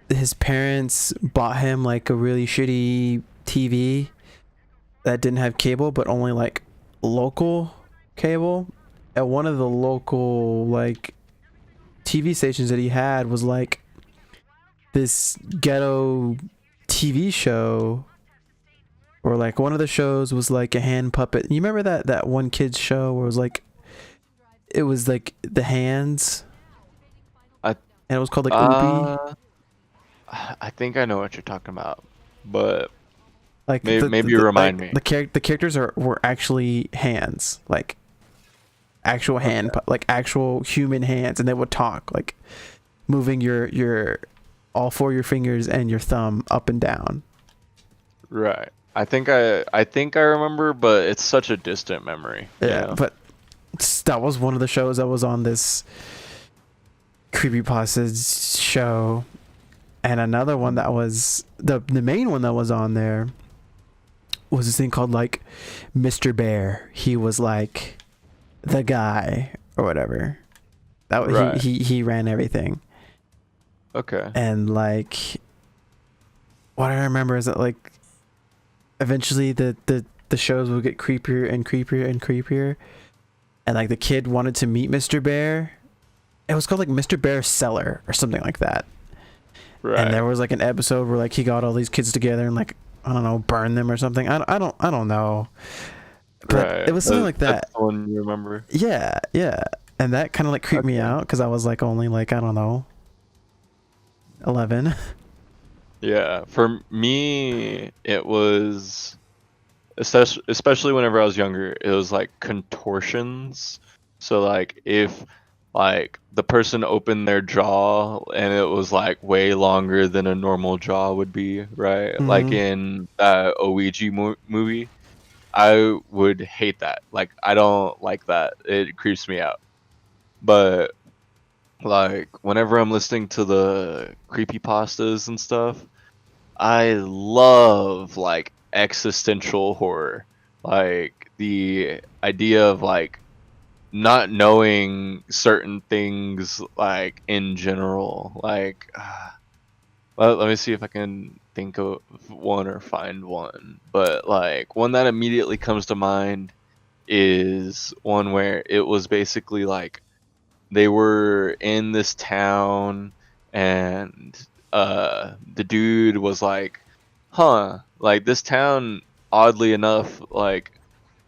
his parents bought him like a really shitty TV that didn't have cable, but only like local cable. At one of the local like TV stations that he had was like this ghetto TV show, or like one of the shows was like a hand puppet. You remember that one kid's show where it was like the hands, I and it was called like Oopie. uh I think I know what you're talking about, but Like maybe you remind me. the characters were actually hands, like actual Okay. like actual human hands, and they would talk, like moving your all 4 of your fingers and your thumb up and down. Right. I think I remember, but it's such a distant memory, you Yeah, know. but that was one of the shows that was on this creepypasta show, and another one that was the main one that was on there was this thing called like Mr. Bear. He was like the guy or whatever. That Right. he ran everything. Okay. And like what I remember is that like eventually the shows would get creepier and creepier and creepier. And like the kid wanted to meet Mr. Bear. It was called like Mr. Bear's Cellar or something like that. Right. And there was like an episode where like he got all these kids together and like I don't know, burn them or something. I don't know. But Right. it was something like that. That's the one you remember. Yeah, yeah. And that kind of like creeped me Okay. out because I was like only like I don't know, 11. Yeah. For me, it was especially whenever I was younger, it was like contortions. So like if like the person opened their jaw and it was like way longer than a normal jaw would be, right? Like Mm-hmm. in Ouija movie, I would hate that. Like I don't like that. It creeps me out. But like whenever I'm listening to the creepy pastas and stuff, I love like existential horror. Like the idea of like not knowing certain things like in general. Like let me see if I can think of one or find one. But like one that immediately comes to mind is one where it was basically like they were in this town and the dude was like, huh, like this town, oddly enough, like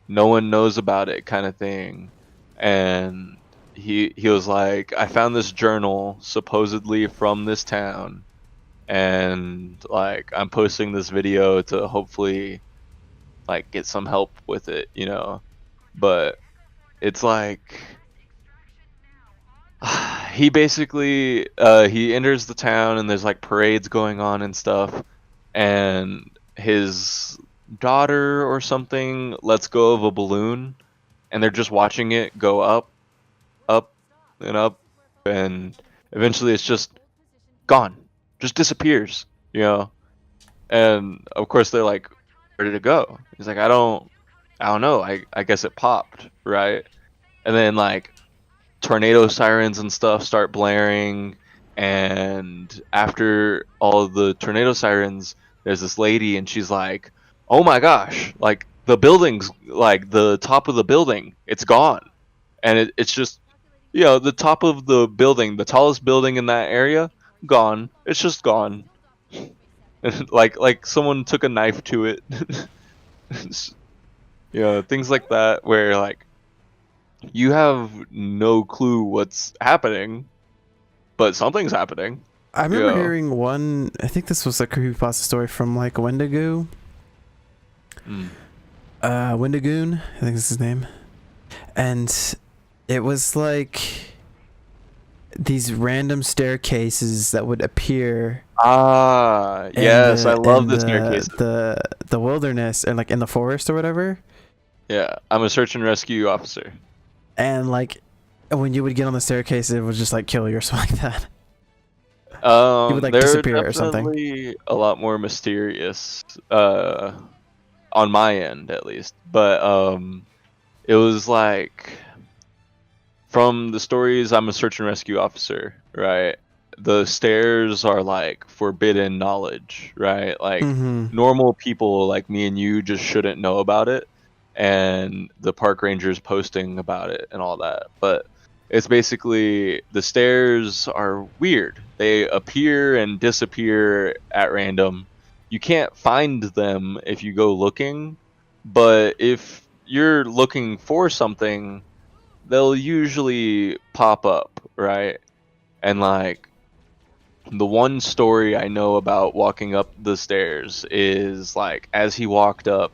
no one knows about it kind of thing. And he was like, I found this journal supposedly from this town, and like I'm posting this video to hopefully like get some help with it, you know. But it's like he basically he enters the town and there's like parades going on and stuff, and his daughter or something lets go of a balloon, and they're just watching it go up, up, and up, and eventually it's just gone, just disappears, you know. And of course they're like, where did it go? He's like, I don't know. I guess it popped, right? And then like tornado sirens and stuff start blaring, and after all of the tornado sirens, there's this lady, and she's like, oh my gosh, like the building's, like the top of the building, it's gone. And it's just, you know, the top of the building, the tallest building in that area, gone. It's just gone. like someone took a knife to it. You know, things like that where like you have no clue what's happening, but something's happening. I remember Yeah. hearing one. I think this was a creepypasta story from like Wendigo. Wendigoon, I think is his name. And it was like these random staircases that would appear. Yes, I love in the staircase. The wilderness and like in the forest or whatever. Yeah, I'm a search and rescue officer. And like when you would get on the staircase, it would just like kill you or something like that. You would like They're disappear or something. definitely a lot more mysterious, on my end at least. But it was like, from the stories, I'm a search and rescue officer, right? The stairs are like forbidden knowledge, right? Like normal people like me and you just shouldn't know about it, and the park rangers posting about it and all that. But it's basically, the stairs are weird. They appear and disappear at random. You can't find them if you go looking, but if you're looking for something, they'll usually pop up, right? And like, the one story I know about walking up the stairs is like, as he walked up,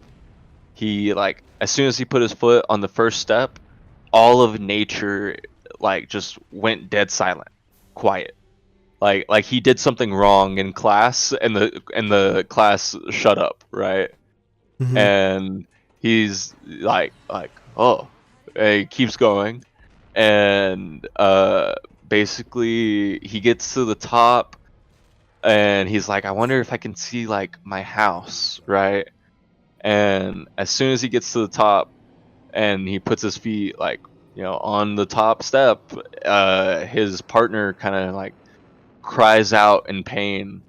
he like, as soon as he put his foot on the first step, all of nature like just went dead silent, quiet. Like he did something wrong in class, and the class shut up, right? And he's like oh, and he keeps going, and basically he gets to the top, and he's like, I wonder if I can see like my house, right? And as soon as he gets to the top and he puts his feet like, you know, on the top step, his partner kind of like cries out in pain,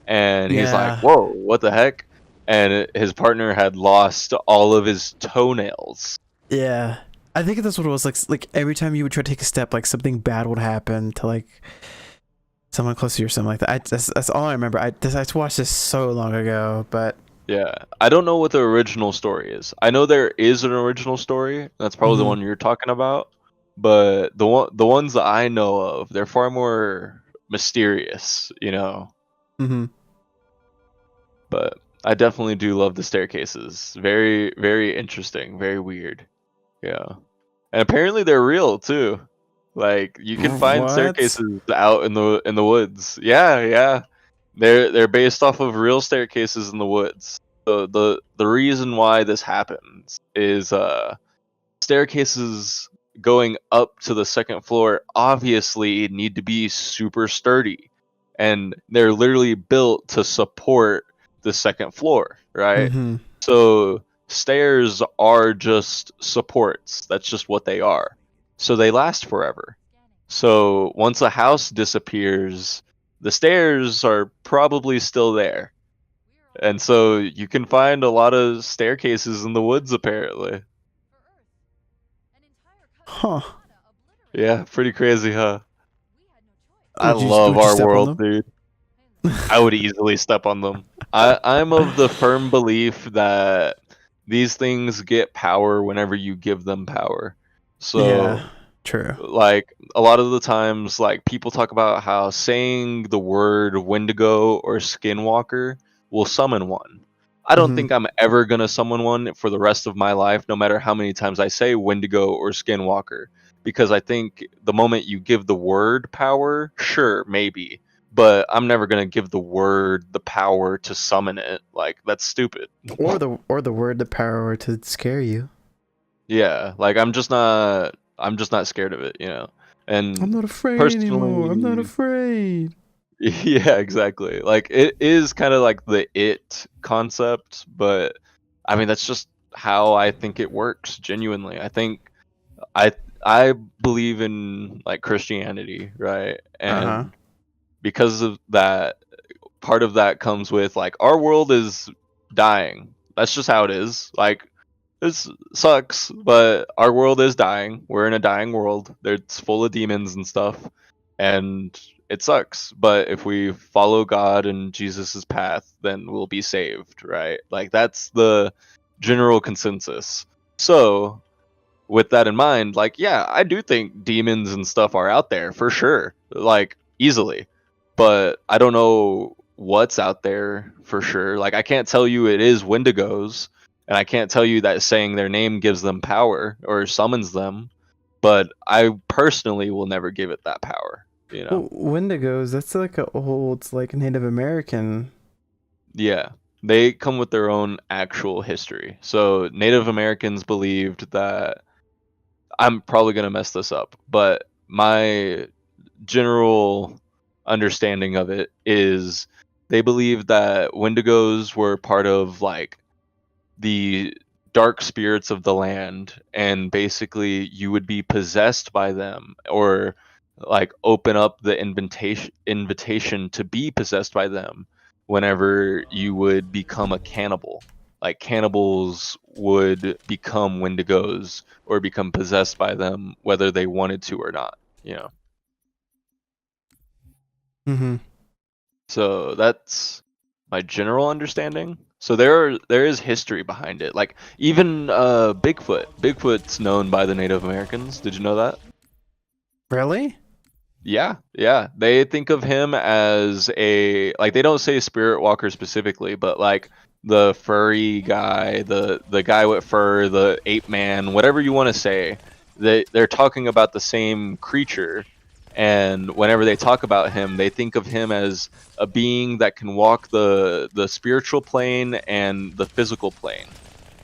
and he's like, whoa, what the heck? And his partner had lost all of his toenails. Yeah, I think that's what it was like every time you would try to take a step, like something bad would happen to like someone close to you or something like that. That's all I remember. I watched this so long ago, but yeah, I don't know what the original story is. I know there is an original story. That's probably the one you're talking about. But the ones that I know of, they're far more mysterious, you know. But I definitely do love the staircases. Very, very interesting. Very weird. Yeah, and apparently they're real too. Like you can find staircases out in the woods. Yeah. They're based off of real staircases in the woods. So the reason why this happens is staircases going up to the second floor obviously need to be super sturdy, and they're literally built to support the second floor, right? So stairs are just supports. That's just what they are. So they last forever. So once a house disappears, the stairs are probably still there. And so you can find a lot of staircases in the woods, apparently. Huh. Yeah, pretty crazy, huh? I love our world, dude. I would easily step on them. I'm of the firm belief that these things get power whenever you give them power. So yeah, true. Like a lot of the times, like people talk about how saying the word Wendigo or Skinwalker will summon one. I don't Mm-hmm. think I'm ever gonna summon one for the rest of my life, no matter how many times I say Wendigo or Skinwalker, because I think the moment you give the word power, sure, maybe, but I'm never gonna give the word the power to summon it. Like, that's stupid. Or the word, the power to scare you. Yeah, like I'm just not scared of it, you know. I'm And not afraid anymore. I'm not personally, afraid. yeah, exactly. Like it is kind of like the it concept, but I mean that's just how I think it works genuinely. I think I I believe in like Christianity, right? Uh huh. And because of that, part of that comes with like our world is dying. That's just how it is. Like this sucks, but our world is dying. We're in a dying world. It's full of demons and stuff, and it sucks. But if we follow God and Jesus's path, then we'll be saved, right? Like that's the general consensus. So, with that in mind, like yeah, I do think demons and stuff are out there for sure, like easily. But I don't know what's out there for sure. Like I can't tell you it is Wendigos, and I can't tell you that saying their name gives them power or summons them, but I personally will never give it that power, you know. Well, Wendigos, that's like a old, like Native American. Yeah. They come with their own actual history. So Native Americans believed that I'm probably going to mess this up, but my general understanding of it is they believe that Wendigos were part of like the dark spirits of the land, and basically you would be possessed by them or like open up the invitation to be possessed by them whenever you would become a cannibal. Like cannibals would become Wendigos or become possessed by them whether they wanted to or not, you know. Mm-hmm. So that's my general understanding. So there is history behind it. Like even Bigfoot. Bigfoot's known by the Native Americans. Did you know that? Really? Yeah, yeah. They think of him as a like they don't say spirit walker specifically, but like the furry guy, the guy with fur, the ape man, whatever you want to say. They're talking about the same creature, and whenever they talk about him, they think of him as a being that can walk the spiritual plane and the physical plane.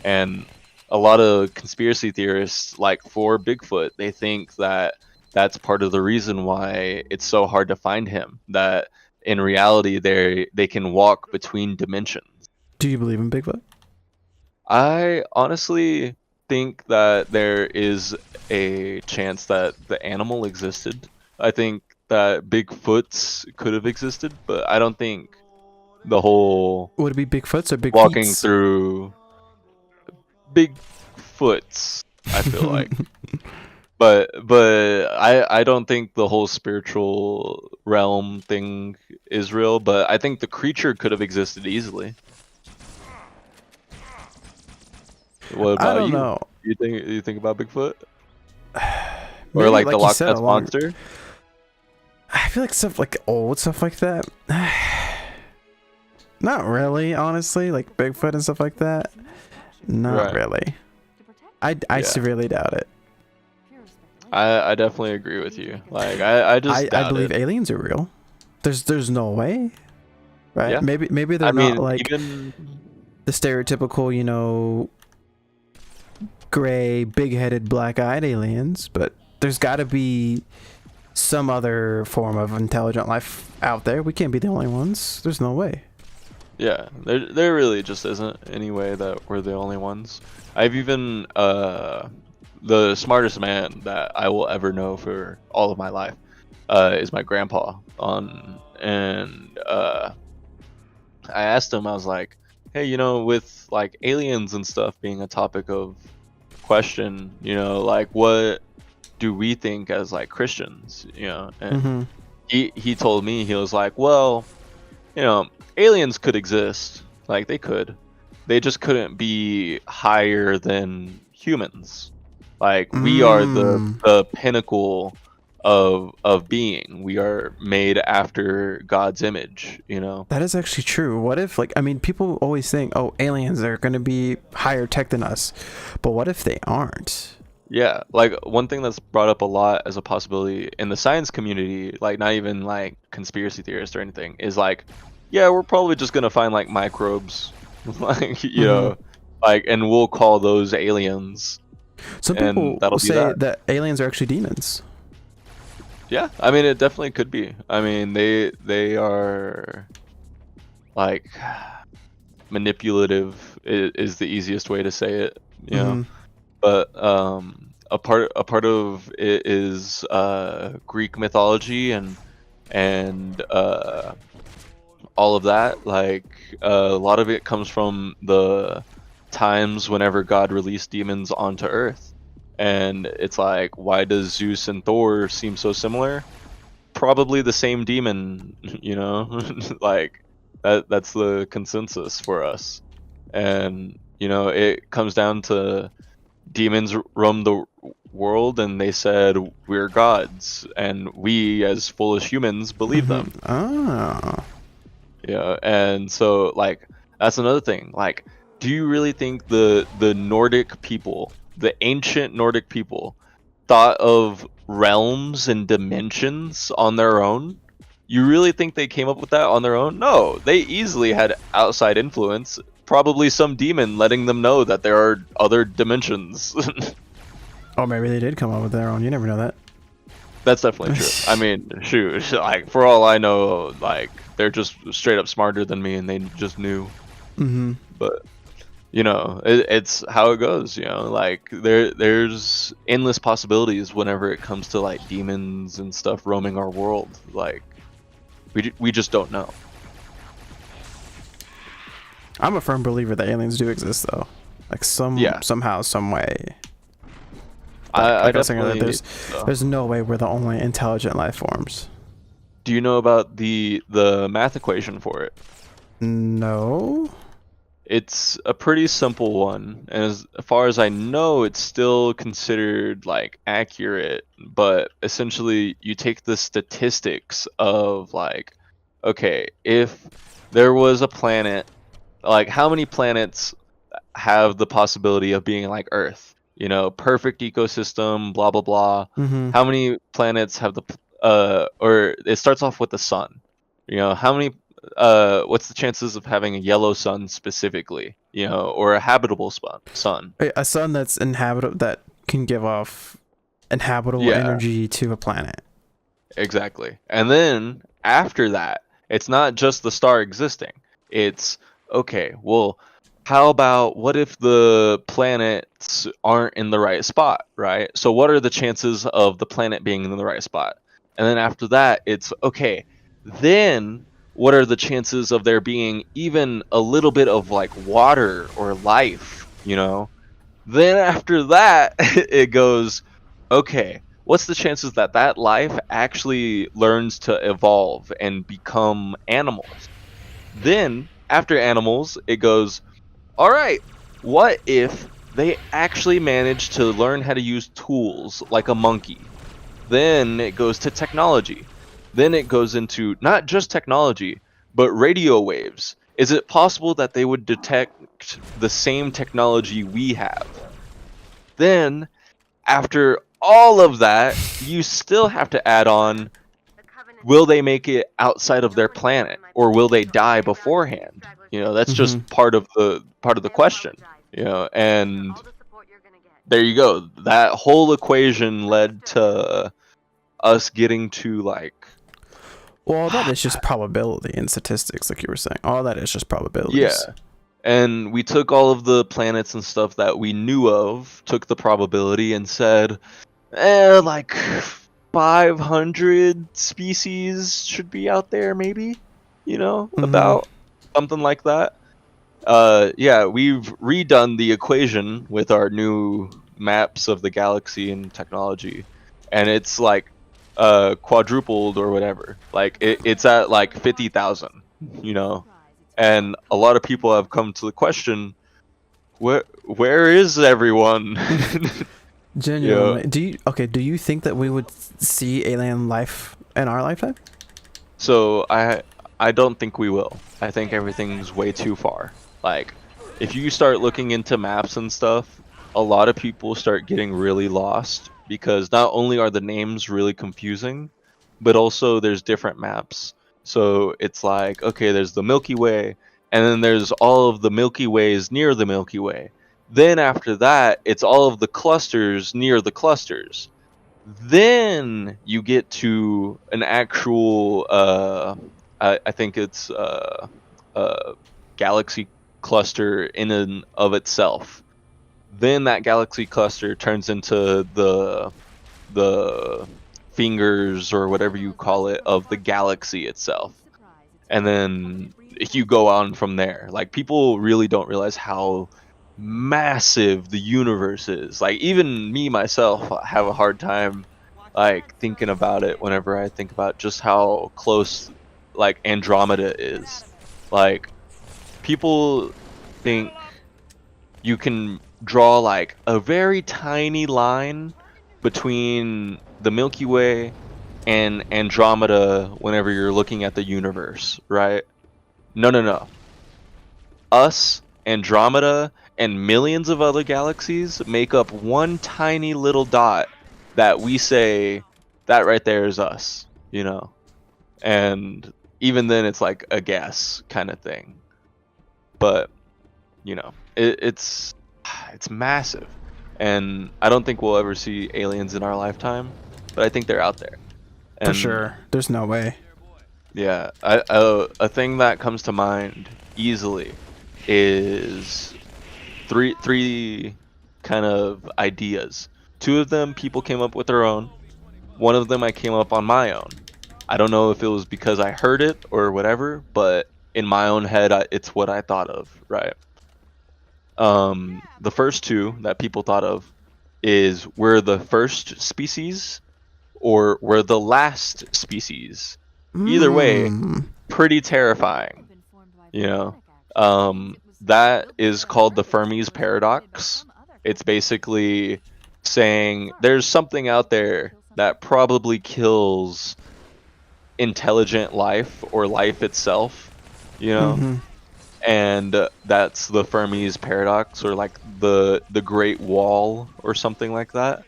And a lot of conspiracy theorists, like for Bigfoot, they think that that's part of the reason why it's so hard to find him. That in reality, they can walk between dimensions. Do you believe in Bigfoot? I honestly think that there is a chance that the animal existed. I think that Bigfoots could have existed, but I don't think the whole Would it be Bigfoots or Big walking Feets? through Bigfoots, I feel like. But I don't think the whole spiritual realm thing is real, but I think the creature could have existed easily. What I about don't you? know. You think about Bigfoot? Or Maybe like the like you Loch said, Ness along. monster? I feel like stuff like old stuff like that. Not really, honestly. Like Bigfoot and stuff like that. Not Right. really. I Yeah. severely doubt it. I definitely agree with you. Like I just I doubt believe it. aliens are real. There's no way, right? Yeah. Maybe I they're not mean, like even the stereotypical, gray, big-headed, black-eyed aliens, but there's got to be some other form of intelligent life out there. We can't be the only ones. There's no way. yeah, there really just isn't any way that we're the only ones. I've even the smartest man that I will ever know for all of my life is my grandpa. And I asked him, I was like, hey, with like aliens and stuff being a topic of question, like what do we think as like Christians, and Mm-hmm. he told me, he was like, well, aliens could exist, like they just couldn't be higher than humans. Like we are the Mm. the pinnacle of being. We are made after God's image, you know. That is actually true. What if, like, I mean, people always think, oh, aliens are going to be higher tech than us. But what if they aren't? Yeah, like one thing that's brought up a lot as a possibility in the science community, like not even like conspiracy theorists or anything, is like, yeah, we're probably just gonna find like microbes, like you know, like, and we'll call those aliens, Some and people that'll be say that. that aliens are actually demons. Yeah, I mean, it definitely could be. I mean, they are like manipulative is the easiest way to say it, you know. Hmm. But a part of it is Greek mythology and all of that. Like a lot of it comes from the times whenever God released demons onto Earth, and it's like, why does Zeus and Thor seem so similar? Probably the same demon, you know. Like that's the consensus for us, and you know it comes down to demons roam the world and they said we're gods and we as foolish humans believe Hmm. them. Ah. Yeah, and so like that's another thing. Like, do you really think the Nordic people, the ancient Nordic people, thought of realms and dimensions on their own? You really think they came up with that on their own? No, they easily had outside influence, probably some demon letting them know that there are other dimensions. Oh, maybe they did come up with their own. You never know that. That's definitely true. I mean, shoot, like for all I know, like they're just straight up smarter than me and they just knew. Hmm. But you know, it's how it goes. You know, like there's endless possibilities whenever it comes to like demons and stuff roaming our world. Like we just don't know. I'm a firm believer that aliens do exist, though. Like Yeah, somehow, some way. I Like I was saying earlier, definitely. there's no way we're the only intelligent life forms. Do you know about the math equation for it? No. It's a pretty simple one, and as far as I know, it's still considered like accurate. But essentially, you take the statistics of like, okay, if there was a planet, like how many planets have the possibility of being like Earth? You know, perfect ecosystem, blah blah blah. Hmm. How many planets have or it starts off with the sun. You know, how many what's the chances of having a yellow sun specifically, you know, or a habitable sun? A sun that's inhabitable, that can give off inhabitable Yeah, energy to a planet. exactly. And then after that, it's not just the star existing. It's okay, well, how about what if the planets aren't in the right spot, right? So what are the chances of the planet being in the right spot? And then after that, it's okay, then what are the chances of there being even a little bit of like water or life, you know? Then after that, it goes, okay, what's the chances that that life actually learns to evolve and become animals? Then after animals, it goes, all right, what if they actually manage to learn how to use tools like a monkey? Then it goes to technology. Then it goes into not just technology, but radio waves. Is it possible that they would detect the same technology we have? Then, after all of that, you still have to add on, will they make it outside of their planet or will they die beforehand? You know, that's Hmm. just part of the question, you know, and there you go. That whole equation led to us getting to like Well, all that is just probability and statistics, like you were saying. All that is just yeah, probabilities. and we took all of the planets and stuff that we knew of, took the probability and said, like 500 species should be out there, maybe, you know, Hmm. about something like that. Yeah, we've redone the equation with our new maps of the galaxy and technology, and it's like quadrupled or whatever. Like it's at like 50,000, you know, and a lot of people have come to the question, where is everyone? Yeah. Genuinely. Do you think that we would see alien life in our lifetime? So I don't think we will. I think everything's way too far. Like, if you start looking into maps and stuff, a lot of people start getting really lost because not only are the names really confusing, but also there's different maps. So it's like, okay, there's the Milky Way, and then there's all of the Milky Ways near the Milky Way. Then after that, it's all of the clusters near the clusters. Then you get to an actual, I think it's a galaxy cluster in and of itself. Then that galaxy cluster turns into the fingers or whatever you call it of the galaxy itself, and then you go on from there. Like, people really don't realize how massive the universe is. Like, even me myself have a hard time like thinking about it whenever I think about just how close like Andromeda is. Like, people think you can draw like a very tiny line between the Milky Way and Andromeda whenever you're looking at the universe, right? No, no, no. Us, Andromeda, and millions of other galaxies make up one tiny little dot that we say, that right there is us, you know? And even then, it's like a guess kind of thing. But, you know, it's massive. And I don't think we'll ever see aliens in our lifetime, but I think they're out there. For And sure. There's no way. yeah, a thing that comes to mind easily is three kind of ideas. Two of them people came up with their own. One of them I came up on my own. I don't know if it was because I heard it or whatever, but in my own head, it's what I thought of, right? The first two that people thought of is we're the first species or we're the last species. Either way, pretty terrifying, you know? That is called the Fermi's paradox. It's basically saying there's something out there that probably kills intelligent life or life itself, you know? And that's the Fermi's paradox, or like the Great Wall or something like that.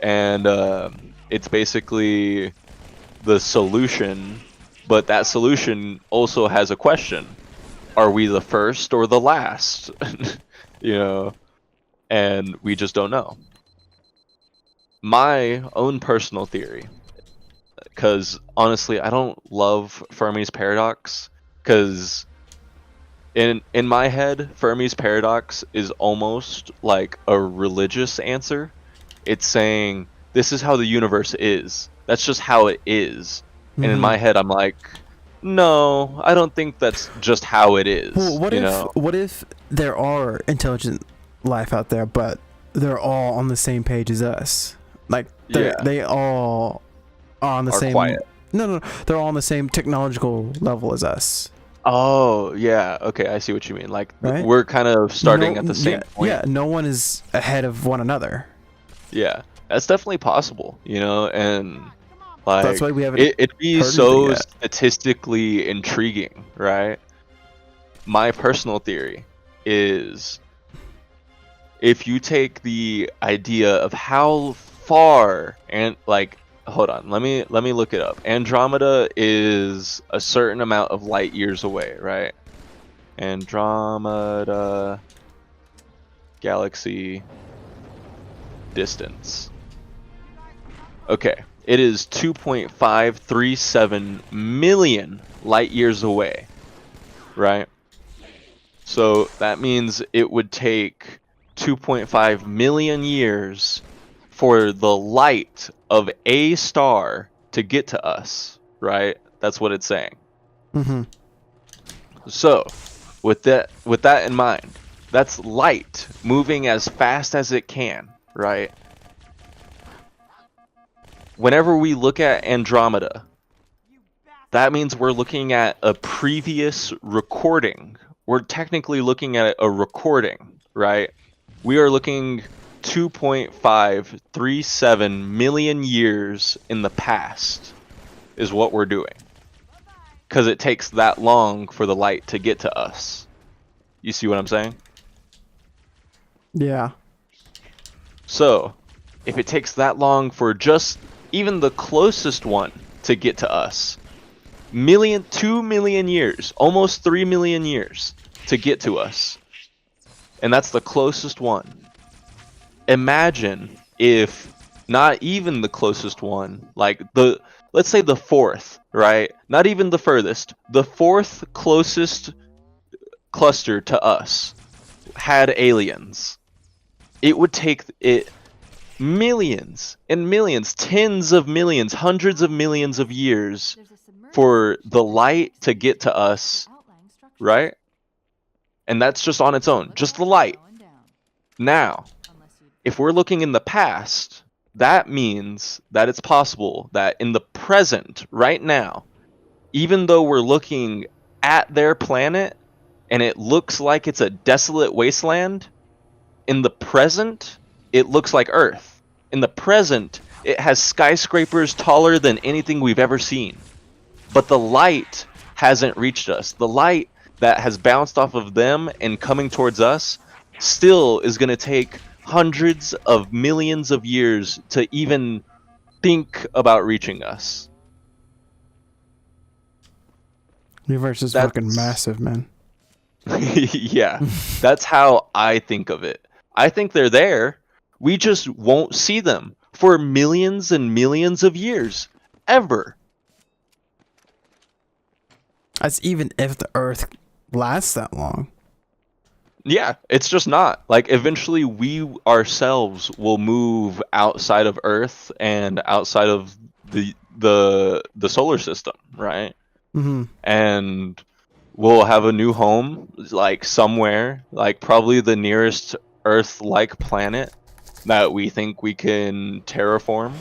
And it's basically the solution, but that solution also has a question. Are we the first or the last? You know? And we just don't know. My own personal theory, because honestly, I don't love Fermi's paradox, because in my head, Fermi's paradox is almost like a religious answer. It's saying this is how the universe is. That's just how it is. And in my head, I'm like, no, I don't think that's just how it is. Well, know? What if there are intelligent life out there, but they're all on the same page as us? Like they all are on the same. Quiet. No, they're all on the same technological level as us. Oh, yeah. Okay, I see what you mean. Like, right? We're kind of starting at the same point. Yeah, no one is ahead of one another. Yeah, that's definitely possible, you know, and like that's why we haven't. It'd be so statistically intriguing, right? My personal theory is if you take the idea of how far and like, hold on, let me look it up. Andromeda is a certain amount of light years away, right? Andromeda galaxy distance. Okay, it is 2.537 million light years away, right? So that means it would take 2.5 million years for the light of a star to get to us, right? That's what it's saying. So, with that in mind, that's light moving as fast as it can, right? Whenever we look at Andromeda, that means we're looking at a previous recording. We're technically looking at a recording, right? We are looking 2.537 million years in the past is what we're doing. Because it takes that long for the light to get to us. You see what I'm saying? Yeah. So, if it takes that long for just even the closest one to get to us, 2 million years, almost 3 million years to get to us, and that's the closest one. Imagine if not even the closest one, like let's say the fourth, right? Not even the furthest, the fourth closest cluster to us had aliens. It would take it millions and millions, tens of millions, hundreds of millions of years for the light to get to us, right? And that's just on its own, just the light. Now, if we're looking in the past, that means that it's possible that in the present, right now, even though we're looking at their planet and it looks like it's a desolate wasteland, in the present, it looks like Earth. In the present, it has skyscrapers taller than anything we've ever seen. But the light hasn't reached us. The light that has bounced off of them and coming towards us still is going to take hundreds of millions of years to even think about reaching us. The universe is fucking massive, man. Yeah, that's how I think of it. I think they're there. We just won't see them for millions and millions of years. Ever. That's even if the Earth lasts that long. Yeah, it's just not. Like, eventually we ourselves will move outside of Earth and outside of the solar system, right? Mm-hmm. And we'll have a new home, like somewhere, like probably the nearest Earth-like planet that we think we can terraform.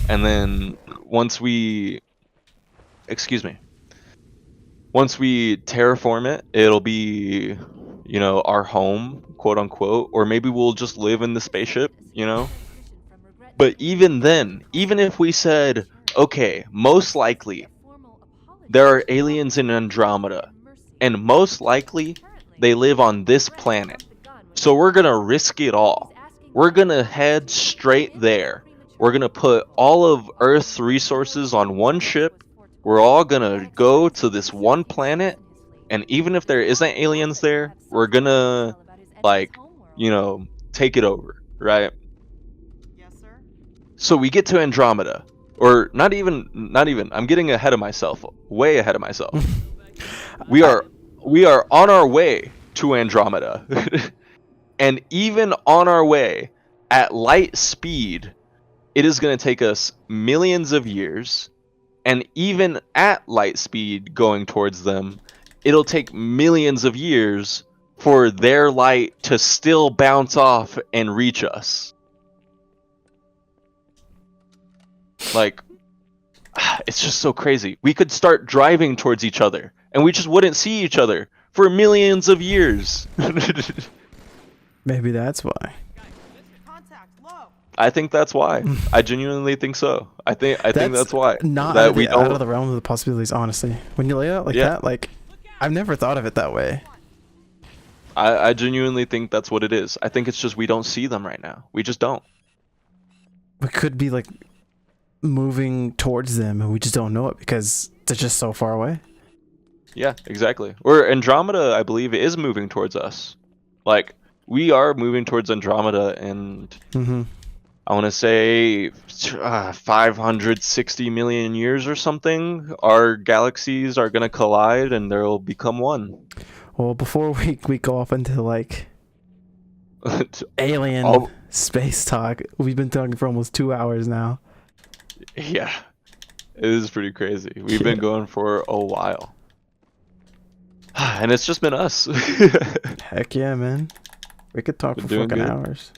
And then once we terraform it, it'll be, you know, our home, quote unquote, or maybe we'll just live in the spaceship, you know? But even then, even if we said, okay, most likely there are aliens in Andromeda, and most likely they live on this planet. So we're gonna risk it all. We're gonna head straight there. We're gonna put all of Earth's resources on one ship. We're all gonna go to this one planet, and even if there isn't aliens there, we're gonna, like, you know, take it over, right? Yes, sir. So we get to Andromeda, or not even. I'm getting ahead of myself, way ahead of myself. We are on our way to Andromeda, and even on our way at light speed, it is going to take us millions of years. And even at light speed going towards them, it'll take millions of years for their light to still bounce off and reach us. Like, it's just so crazy. We could start driving towards each other, and we just wouldn't see each other for millions of years. Maybe that's why. Contact low. I think that's why. I genuinely think so. I think that's why. Not that out of the realm of the possibilities, honestly. When you lay it out like that, like, I've never thought of it that way. I genuinely think that's what it is. I think it's just we don't see them right now. We just don't. We could be like moving towards them and we just don't know it because they're just so far away. Yeah, exactly. Or Andromeda, I believe, is moving towards us. Like, we are moving towards Andromeda, and I want to say 560 million years or something, our galaxies are going to collide and they'll become one. Well, before we go off into like alien space talk, we've been talking for almost 2 hours now. Yeah, it is pretty crazy. We've been going for a while. And it's just been us. Heck yeah, man. We could talk for fucking hours.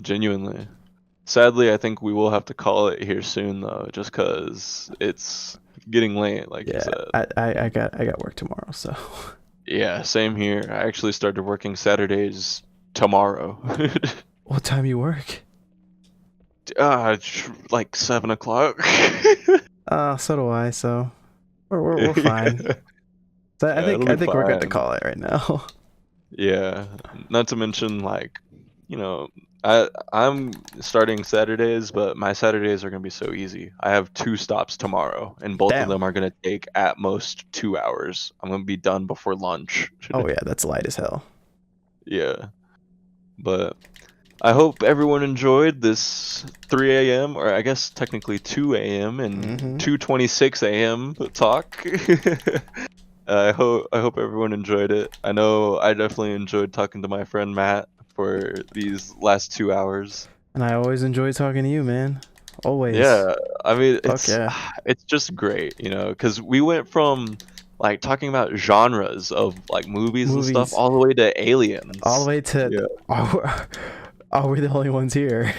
Genuinely. Sadly, I think we will have to call it here soon, though, just because it's getting late, like you said. I got work tomorrow, so. Yeah, same here. I actually started working Saturdays tomorrow. What time you work? Like 7 o'clock. So do I. So we're fine. So I Yeah, it'll think be we're good to fine. call it right now. Yeah, not to mention like, you know, I'm starting Saturdays, but my Saturdays are gonna be so easy. I have 2 stops tomorrow, and both of Damn. them are gonna take at most 2 hours. I'm gonna be done before lunch. Oh yeah, that's light as hell. Yeah, but I hope everyone enjoyed this 3 a.m. or I guess technically 2 a.m. and Mhm. 2:26 a.m. talk. I hope everyone enjoyed it. I know I definitely enjoyed talking to my friend Matt for these last 2 hours. And I always enjoy talking to you, man. Always. Yeah, I mean Fuck yeah. it's just great, because we went from like talking about genres of like movies and stuff Movies. all the way to All the aliens. way to. Yeah. Are we the only ones here?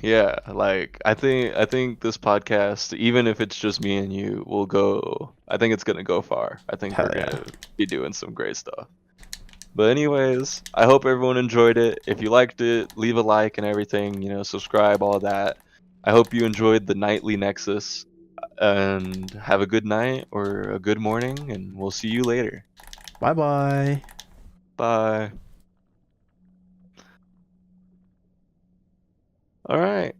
Yeah, like I think this podcast, even if it's just me and you, will go. I think it's gonna go far. I think Hell we're yeah. gonna be doing some great stuff. But anyways, I hope everyone enjoyed it. If you liked it, leave a like and everything. Subscribe, all that. I hope you enjoyed the Nightly Nexus, and have a good night or a good morning, and we'll see you later. Bye bye. Bye. All right.